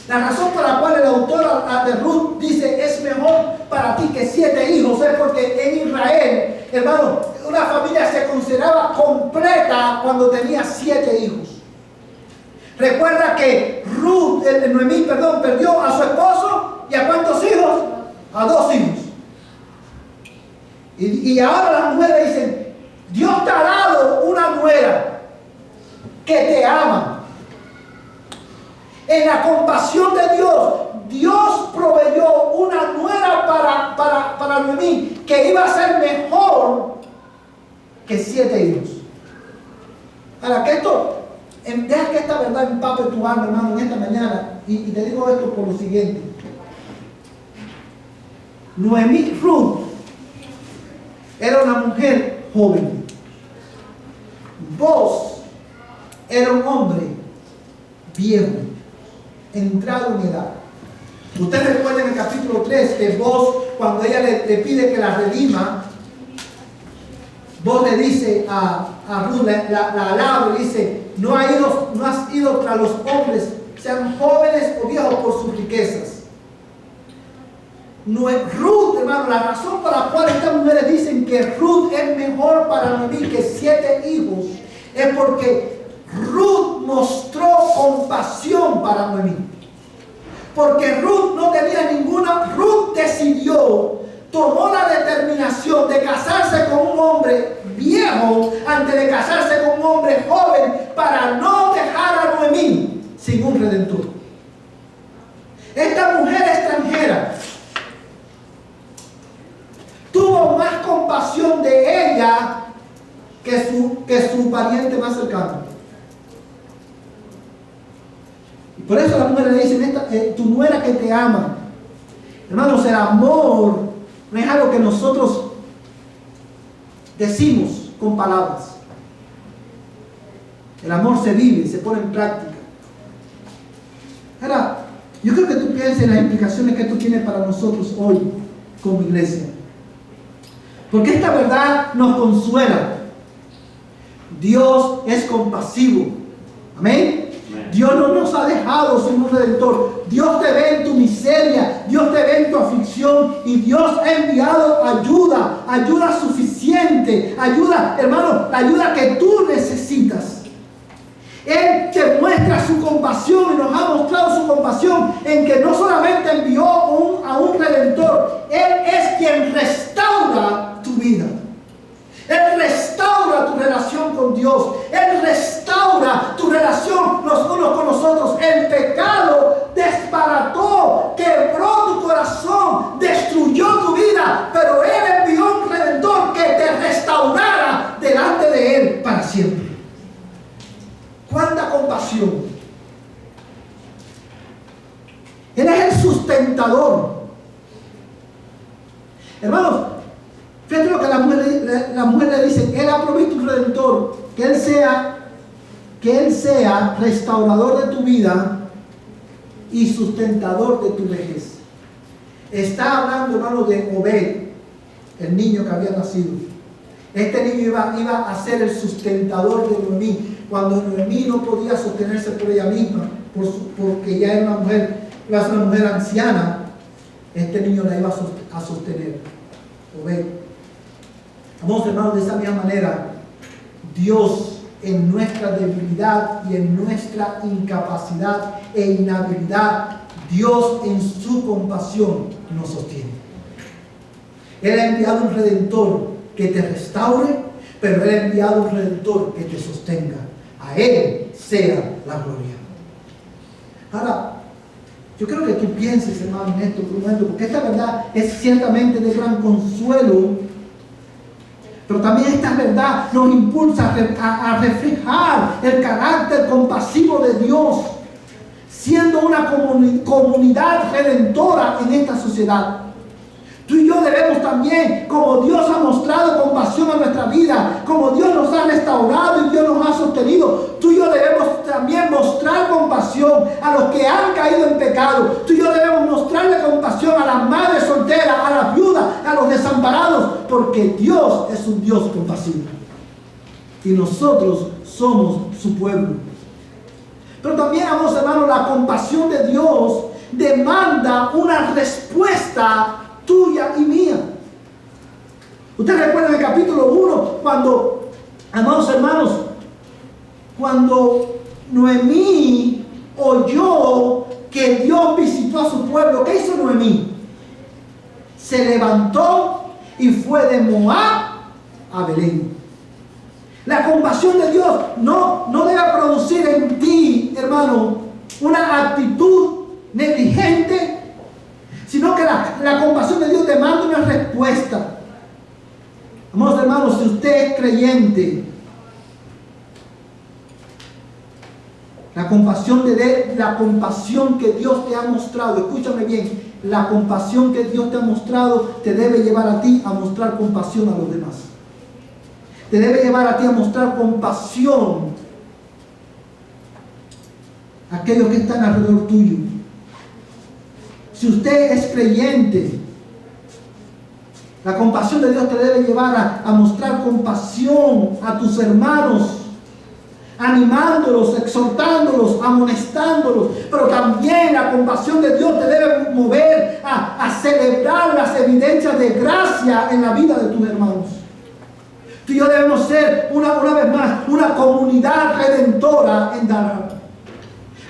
La razón por la cual el autor de Ruth dice es mejor para ti que 7 hijos es porque en Israel, hermano, una familia se consideraba completa cuando tenía 7 hijos. Recuerda que Noemí, perdió a su esposo y a ¿cuántos hijos? A 2 hijos. Y ahora las mujeres dicen, Dios te ha dado una nuera que te ama. En la compasión de Dios, Dios proveyó una nuera para Noemí que iba a ser mejor que 7 hijos. Ahora, deja que esta verdad empape tu alma, hermano, en esta mañana. Y te digo esto por lo siguiente. Ruth era una mujer joven. Boaz era un hombre viejo, entrado en edad. Ustedes recuerdan en el capítulo 3 que Boaz, cuando ella le pide que la redima, Boaz le dice a Ruth, la alaba y dice, no has ido tras los hombres, sean jóvenes o viejos, por sus riquezas. Ruth, hermano, la razón por la cual estas mujeres dicen que Ruth es mejor para Noemí que 7 hijos es porque Ruth mostró compasión para Noemí. Porque Ruth no tenía ninguna. Ruth decidió, tomó la determinación de casarse con un hombre viejo antes de casarse con un hombre joven para no dejar a Noemí sin un redentor. Esta mujer extranjera tuvo más compasión de ella que su pariente más cercano. Y por eso las mujeres le dicen, tu nuera que te ama. Hermanos, el amor no es algo que nosotros decimos con palabras. El amor se vive, se pone en práctica. Ahora, yo creo que tú pienses en las implicaciones que esto tiene para nosotros hoy como iglesia. Porque esta verdad nos consuela. Dios es compasivo. Amén. Dios no nos ha dejado sin un redentor. Dios te ve en tu miseria, Dios te ve en tu aflicción y Dios ha enviado ayuda suficiente, ayuda, hermano, la ayuda que tú necesitas. Él te muestra su compasión y nos ha mostrado su compasión en que no solamente envió a un redentor, Él es quien restaura tu vida. Él restaura tu relación con Dios. Él restaura tu relación los unos con los otros. El pecado desbarató, quebró tu corazón, destruyó tu vida, pero Él envió un redentor que te restaurara delante de Él para siempre. ¡Cuánta compasión! Él es el sustentador. Fíjate lo que la mujer le dice: Él ha provisto un redentor, que Él sea restaurador de tu vida y sustentador de tu vejez. Está hablando, hermano, de Obed, el niño que había nacido. Este niño iba a ser el sustentador de Noemí, cuando Noemí no podía sostenerse por ella misma, porque ya era una mujer, iba a ser una mujer anciana. Este niño la iba a sostener, Obed. Vamos, hermanos, de esa misma manera, Dios, en nuestra debilidad y en nuestra incapacidad e inhabilidad, Dios en su compasión nos sostiene. Él ha enviado un redentor que te restaure, pero Él ha enviado un redentor que te sostenga. A Él sea la gloria. Ahora, yo creo que tú pienses, hermano, en esto por un momento, porque esta verdad es ciertamente de gran consuelo, pero también esta verdad nos impulsa a reflejar el carácter compasivo de Dios, siendo una comunidad redentora en esta sociedad. Tú y yo debemos también, como Dios ha mostrado compasión a nuestra vida, como Dios nos ha restaurado y Dios nos ha sostenido, tú y yo debemos también mostrar compasión a los que han caído en pecado. Tú y yo debemos mostrarle compasión a las madres solteras, a las viudas, a los desamparados, porque Dios es un Dios compasivo y nosotros somos su pueblo. Pero también, amados hermanos, la compasión de Dios demanda una respuesta tuya y mía. Ustedes recuerdan el capítulo 1, cuando, amados hermanos, cuando Noemí oyó que Dios visitó a su pueblo, ¿qué hizo Noemí? Se levantó y fue de Moab a Belén. La compasión de Dios no debe producir en ti, hermano, una actitud negligente, sino que la compasión de Dios demanda una respuesta. Amados hermanos, si usted es creyente, la compasión que Dios te ha mostrado, escúchame bien, la compasión que Dios te ha mostrado te debe llevar a ti a mostrar compasión a los demás. Te debe llevar a ti a mostrar compasión a aquellos que están alrededor tuyo. Si usted es creyente, la compasión de Dios te debe llevar a mostrar compasión a tus hermanos, animándolos, exhortándolos, amonestándolos. Pero también la compasión de Dios te debe mover a celebrar las evidencias de gracia en la vida de tus hermanos. Tú y yo debemos ser, una vez más, una comunidad redentora en Dallas.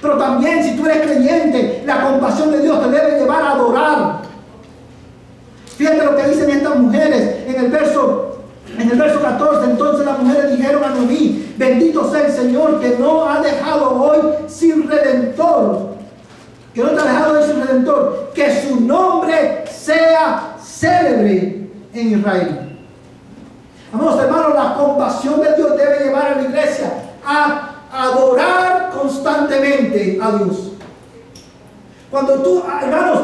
Pero también, si tú eres creyente, la compasión de Dios te debe llevar a adorar. Fíjate lo que dicen estas mujeres en el verso 14. Entonces las mujeres dijeron a Noemí: bendito sea el Señor, que no ha dejado hoy sin redentor. Que no te ha dejado hoy sin redentor. Que su nombre sea célebre en Israel. Amados hermanos, la compasión de Dios debe llevar a la iglesia a adorar constantemente a Dios. Cuando tú, hermanos,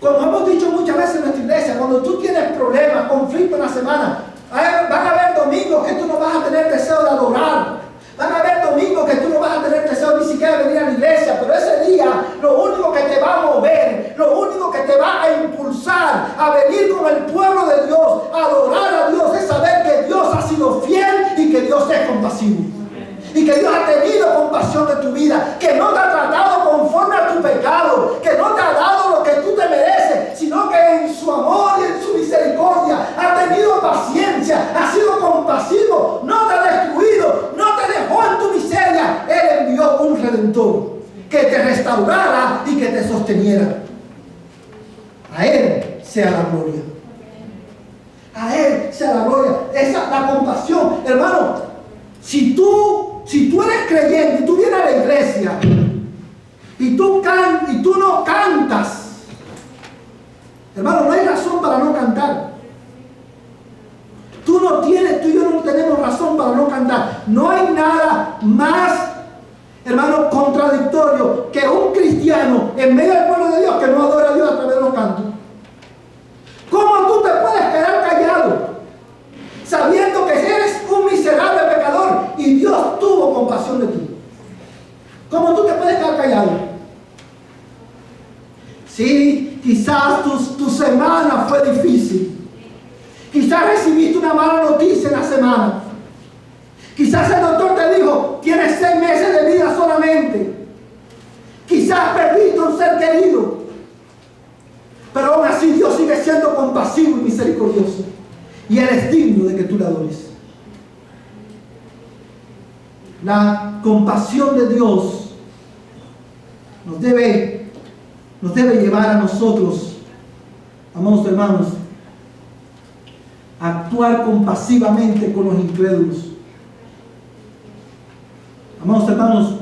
como hemos dicho muchas veces en nuestra iglesia, cuando tú tienes problemas, conflictos en la semana, van a haber domingos que tú no vas a tener deseo de adorar. Van a haber domingos que tú no vas a tener deseo ni siquiera de venir a la iglesia, pero ese día lo único que te va a mover, lo único que te va a impulsar a venir con el pueblo de Dios, a adorar a Dios, es saber que Dios ha sido fiel y que Dios es compasivo. Y que Dios ha tenido compasión de tu vida, que no te ha tratado conforme a tu pecado, que no te ha dado lo que tú te mereces, sino que en su amor y en su misericordia ha tenido paciencia, ha sido compasivo, no te ha destruido, no te dejó en tu miseria. Él envió un redentor que te restaurara y que te sosteniera. A Él sea la gloria. A Él sea la gloria. Esa es la compasión, hermano. Si tú eres creyente y tú vienes a la iglesia y tú no cantas, hermano, no hay razón para no cantar. Tú y yo no tenemos razón para no cantar. No hay nada más, hermano, contradictorio que un cristiano en medio del pueblo de Dios que no adora a Dios a través de los cantos. ¿Cómo tú te puedes quedar callado? Quizás tu semana fue difícil. Quizás recibiste una mala noticia en la semana. Quizás el doctor te dijo, tienes 6 meses de vida solamente. Quizás perdiste un ser querido. Pero aún así Dios sigue siendo compasivo y misericordioso. Y Él es digno de que tú le adores. La compasión de Dios nos debe llevar a nosotros, amados hermanos, a actuar compasivamente con los incrédulos. Amados hermanos,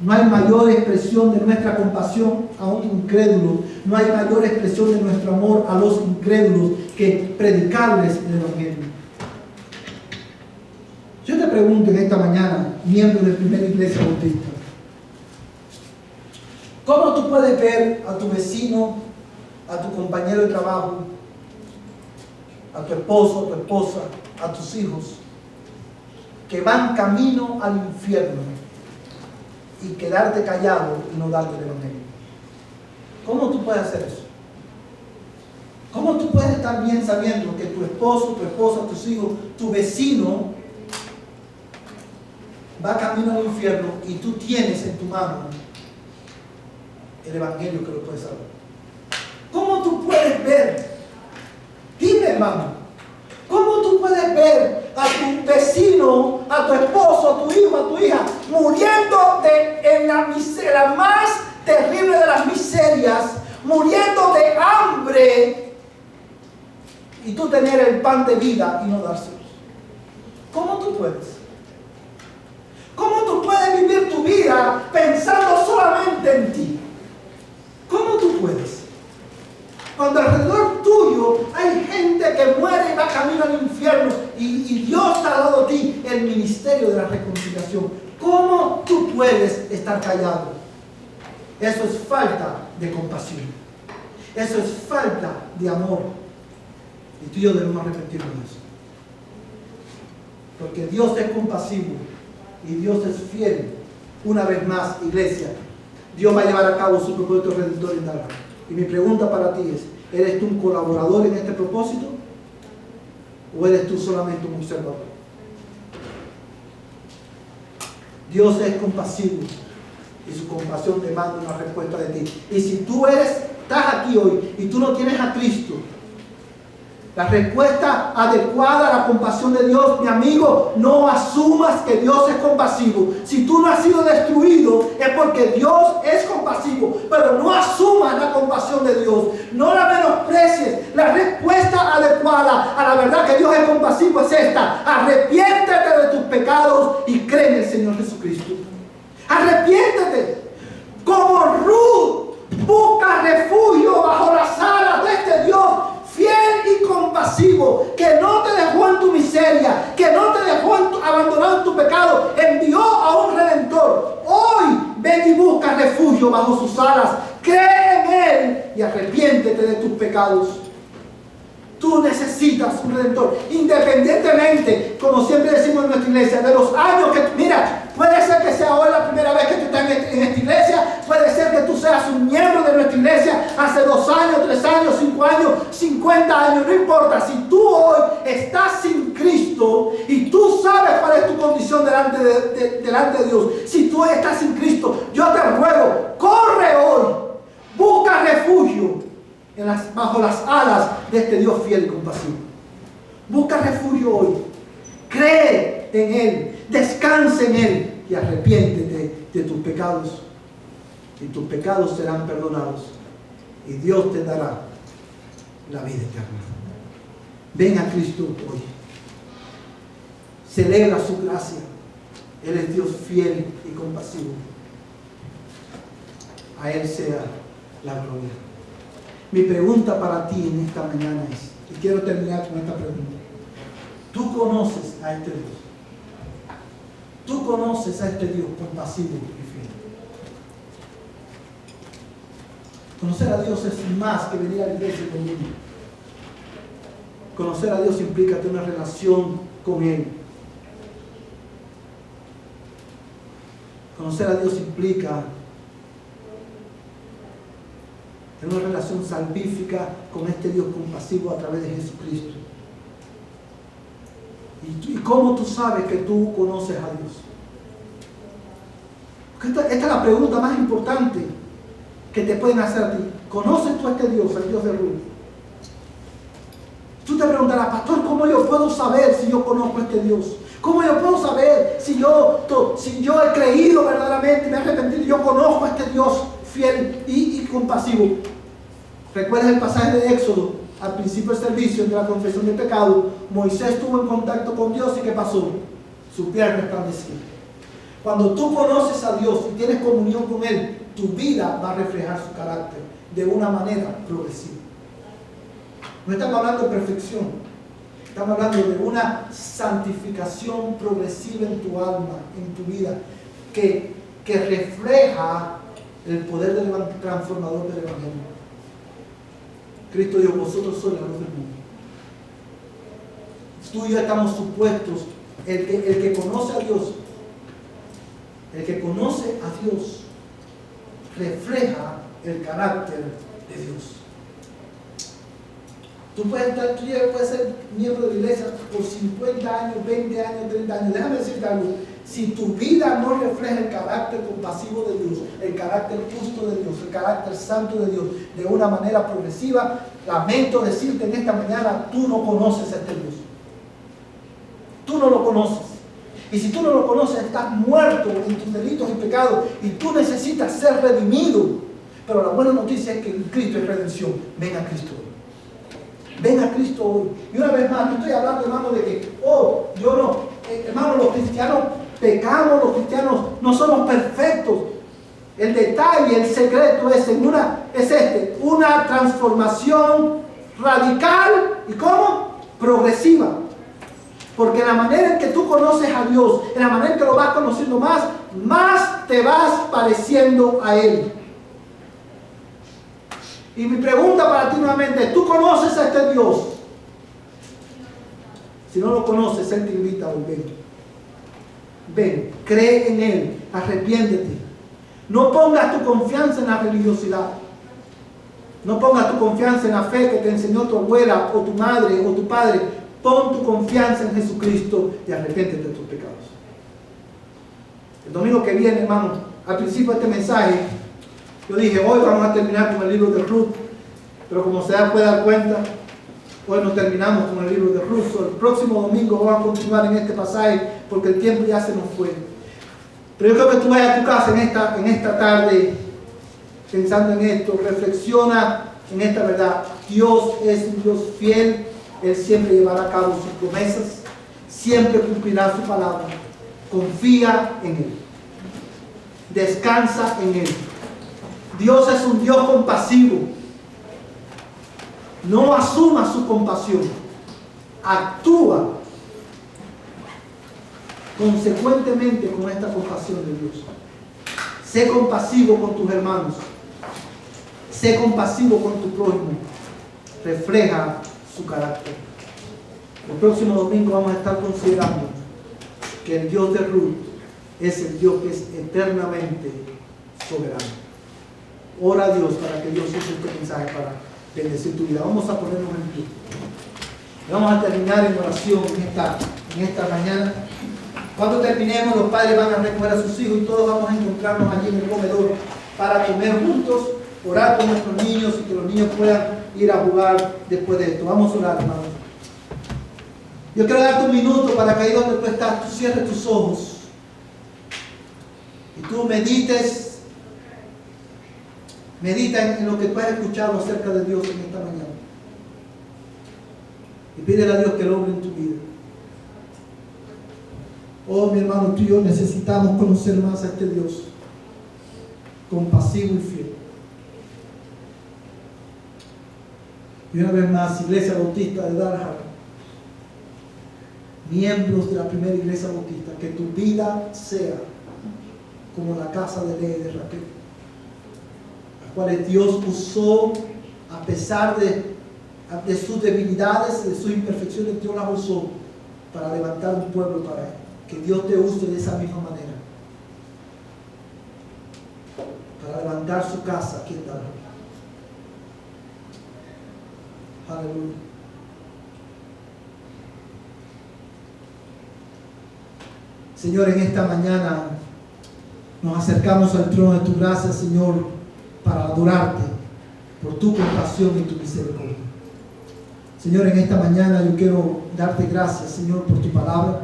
no hay mayor expresión de nuestra compasión a un incrédulo. No hay mayor expresión de nuestro amor a los incrédulos que predicarles el Evangelio. Yo te pregunto en esta mañana, miembro de Primera Iglesia Bautista, ¿cómo tú puedes ver a tu vecino, a tu compañero de trabajo, a tu esposo, a tu esposa, a tus hijos, que van camino al infierno y quedarte callado y no darle el Evangelio? ¿Cómo tú puedes hacer eso? ¿Cómo tú puedes estar bien sabiendo que tu esposo, tu esposa, tus hijos, tu vecino va camino al infierno y tú tienes en tu mano el Evangelio que lo puedes salvar? ¿Cómo tú puedes ver? Dime, hermano, ¿cómo tú puedes ver a tu vecino, a tu esposo, a tu hijo, a tu hija muriendo en la más terrible de las miserias, muriendo de hambre, y tú tener el pan de vida y no dárselos? ¿Cómo tú puedes? ¿Cómo tú puedes vivir tu vida pensando solamente en ti? ¿Cómo tú puedes? Cuando alrededor tuyo hay gente que muere y va camino al infierno y Dios te ha dado a ti el ministerio de la reconciliación. ¿Cómo tú puedes estar callado? Eso es falta de compasión. Eso es falta de amor. Y tú y yo debemos arrepentirnos de eso. Porque Dios es compasivo y Dios es fiel. Una vez más, iglesia, Dios va a llevar a cabo su propósito redentor en Dallas. Y mi pregunta para ti es, ¿eres tú un colaborador en este propósito? ¿O eres tú solamente un observador? Dios es compasivo y su compasión demanda una respuesta de ti. Y si tú estás aquí hoy y tú no tienes a Cristo, la respuesta adecuada a la compasión de Dios, mi amigo, no asumas que Dios es compasivo. Si tú no has sido destruido es porque Dios es compasivo, pero no asumas la compasión de Dios. No la menosprecies. La respuesta adecuada a la verdad que Dios es compasivo es esta: arrepiéntete de tus pecados y cree en el Señor Jesucristo. Arrepiéntete. Como Ruth busca refugio bajo las alas de este Dios fiel y compasivo, que no te dejó en tu miseria, que no te dejó abandonado en tu pecado, envió a un Redentor. Hoy ven y busca refugio bajo sus alas, cree en Él y arrepiéntete de tus pecados. Tú necesitas un Redentor, independientemente, como siempre decimos en nuestra iglesia, de los años que, mira, puede ser que sea hoy la primera vez que tú estás en esta iglesia, puede ser que tú seas un miembro de nuestra iglesia hace 2 años, 3 años, 5 años, 50 años, no importa. Si tú hoy estás sin Cristo y tú sabes cuál es tu condición delante de Dios, si tú hoy estás sin Cristo, yo te ruego, corre hoy, busca refugio bajo las alas de este Dios fiel y compasivo. Busca refugio hoy, cree en Él, descansa en Él y arrepiéntete de tus pecados, y tus pecados serán perdonados y Dios te dará la vida eterna. Ven a Cristo hoy, celebra su gracia. Él es Dios fiel y compasivo. A Él sea la gloria. Mi pregunta para ti en esta mañana es, y quiero terminar con esta pregunta: ¿tú conoces a este Dios? ¿Tú conoces a este Dios compasivo y fiel? Conocer a Dios es más que venir a la iglesia el domingo. Conocer a Dios implica tener una relación con Él. Conocer a Dios implica en una relación salvífica con este Dios compasivo a través de Jesucristo. ¿Y cómo tú sabes que tú conoces a Dios? Esta es la pregunta más importante que te pueden hacer a ti. ¿Conoces tú a este Dios, el Dios de Ruth? Tú te preguntarás, pastor, ¿cómo yo puedo saber si yo conozco a este Dios? ¿Cómo yo puedo saber si yo he creído verdaderamente, me he arrepentido, yo conozco a este Dios fiel y compasivo? ¿Recuerdas el pasaje de Éxodo? Al principio del servicio, de la confesión de pecado, Moisés estuvo en contacto con Dios y ¿qué pasó? Su piel resplandecía. Cuando tú conoces a Dios y tienes comunión con Él, tu vida va a reflejar su carácter de una manera progresiva. No estamos hablando de perfección, estamos hablando de una santificación progresiva en tu alma, en tu vida, que refleja el poder transformador del Evangelio. Cristo dijo, vosotros sois la luz del mundo. Tú y yo estamos supuestos, el que conoce a Dios, refleja el carácter de Dios. Tú puedes ser miembro de la iglesia por 50 años, 20 años, 30 años. Déjame decirte algo. Si tu vida no refleja el carácter compasivo de Dios, el carácter justo de Dios, el carácter santo de Dios, de una manera progresiva, lamento decirte en esta mañana, tú no conoces a este Dios. Tú no lo conoces. Y si tú no lo conoces, estás muerto en tus delitos y pecados y tú necesitas ser redimido. Pero la buena noticia es que en Cristo es redención. Ven a Cristo hoy. Ven a Cristo hoy. Y una vez más, no estoy hablando, hermano, de que, yo no, hermano, los cristianos pecamos, los cristianos no somos perfectos. El detalle, el secreto es una transformación radical y ¿cómo? Progresiva. Porque en la manera en que tú conoces a Dios, en la manera en que lo vas conociendo más te vas pareciendo a Él. Y mi pregunta para ti nuevamente, ¿tú conoces a este Dios? Si no lo conoces, Él te invita a volver. Ven, cree en Él, arrepiéntete. No pongas tu confianza en la religiosidad. No pongas tu confianza en la fe que te enseñó tu abuela o tu madre o tu padre. Pon tu confianza en Jesucristo y arrepiéntete de tus pecados. El domingo que viene, hermano, al principio de este mensaje, yo dije, hoy vamos a terminar con el libro de Ruth, pero como se puede dar cuenta, hoy no terminamos con el libro de Ruth. El próximo domingo vamos a continuar en este pasaje porque el tiempo ya se nos fue. Pero yo creo que tú vayas a tu casa en esta tarde pensando en esto, reflexiona en esta verdad. Dios es un Dios fiel, Él siempre llevará a cabo sus promesas, siempre cumplirá su palabra. Confía en Él, descansa en Él. Dios es un Dios compasivo. No asuma su compasión, actúa consecuentemente con esta compasión de Dios. Sé compasivo con tus hermanos, sé compasivo con tu prójimo, refleja su carácter. El próximo domingo vamos a estar considerando que el Dios de Ruth es el Dios que es eternamente soberano. Ora a Dios para que Dios use este mensaje para bendecir tu vida. Vamos a ponernos en pie. Vamos a terminar en oración en esta mañana. Cuando terminemos, los padres van a recoger a sus hijos y todos vamos a encontrarnos allí en el comedor para comer juntos, orar con nuestros niños y que los niños puedan ir a jugar después de esto. Vamos a orar, hermanos. Yo quiero darte un minuto para que ahí donde tú estás, tú cierres tus ojos y tú medita en lo que tú has escuchado acerca de Dios en esta mañana. Y pídele a Dios que lo obre en tu vida. Oh, mi hermano, tú y yo necesitamos conocer más a este Dios compasivo y fiel. Y una vez más, Iglesia Bautista de Dalhart, miembros de la primera Iglesia Bautista, que tu vida sea como la casa de Lea y de Raquel, las cuales Dios usó a pesar de sus debilidades, de sus imperfecciones. Dios las usó para levantar un pueblo para Él. Que Dios te use de esa misma manera para levantar su casa aquí en Dalhart. Aleluya. Señor, en esta mañana nos acercamos al trono de tu gracia, Señor, para adorarte por tu compasión y tu misericordia. Señor, en esta mañana yo quiero darte gracias, Señor, por tu palabra.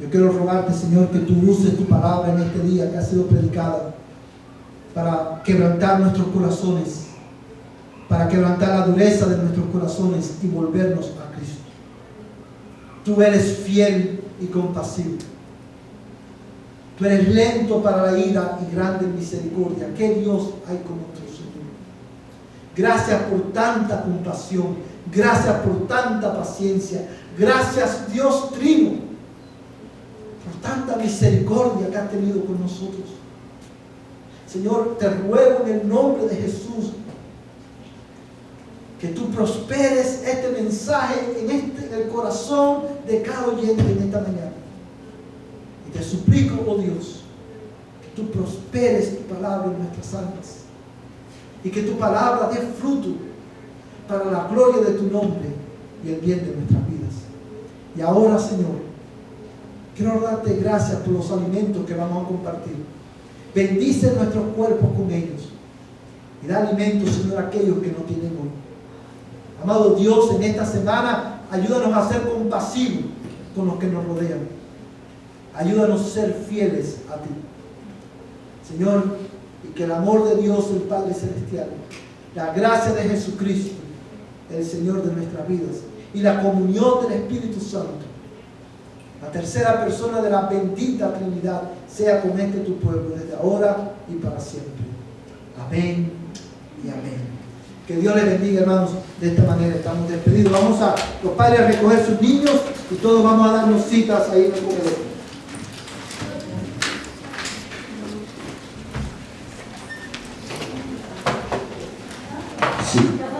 Yo quiero rogarte, Señor, que tú uses tu palabra en este día que ha sido predicada para quebrantar nuestros corazones, para quebrantar la dureza de nuestros corazones y volvernos a Cristo. Tú eres fiel y compasivo. Tú eres lento para la ira y grande en misericordia. ¿Qué Dios hay como tú, Señor? Gracias por tanta compasión. Gracias por tanta paciencia. Gracias, Dios Trino, por tanta misericordia que has tenido con nosotros. Señor, te ruego en el nombre de Jesús que tú prosperes este mensaje en el corazón de cada oyente en esta mañana. Y te suplico, oh Dios, que tú prosperes tu palabra en nuestras almas y que tu palabra dé fruto para la gloria de tu nombre y el bien de nuestras vidas. Y ahora, Señor, quiero darte gracias por los alimentos que vamos a compartir. Bendice nuestros cuerpos con ellos y da alimento, Señor, a aquellos que no tienen hoy. Amado Dios, en esta semana ayúdanos a ser compasivos con los que nos rodean. Ayúdanos a ser fieles a ti, Señor, y que el amor de Dios, el Padre Celestial, la gracia de Jesucristo, el Señor de nuestras vidas, y la comunión del Espíritu Santo, la tercera persona de la bendita Trinidad, sea con este tu pueblo desde ahora y para siempre. Amén y amén. Que Dios les bendiga, hermanos. De esta manera estamos despedidos. Vamos a los padres a recoger sus niños y todos vamos a darnos citas ahí en el comedor. Sí.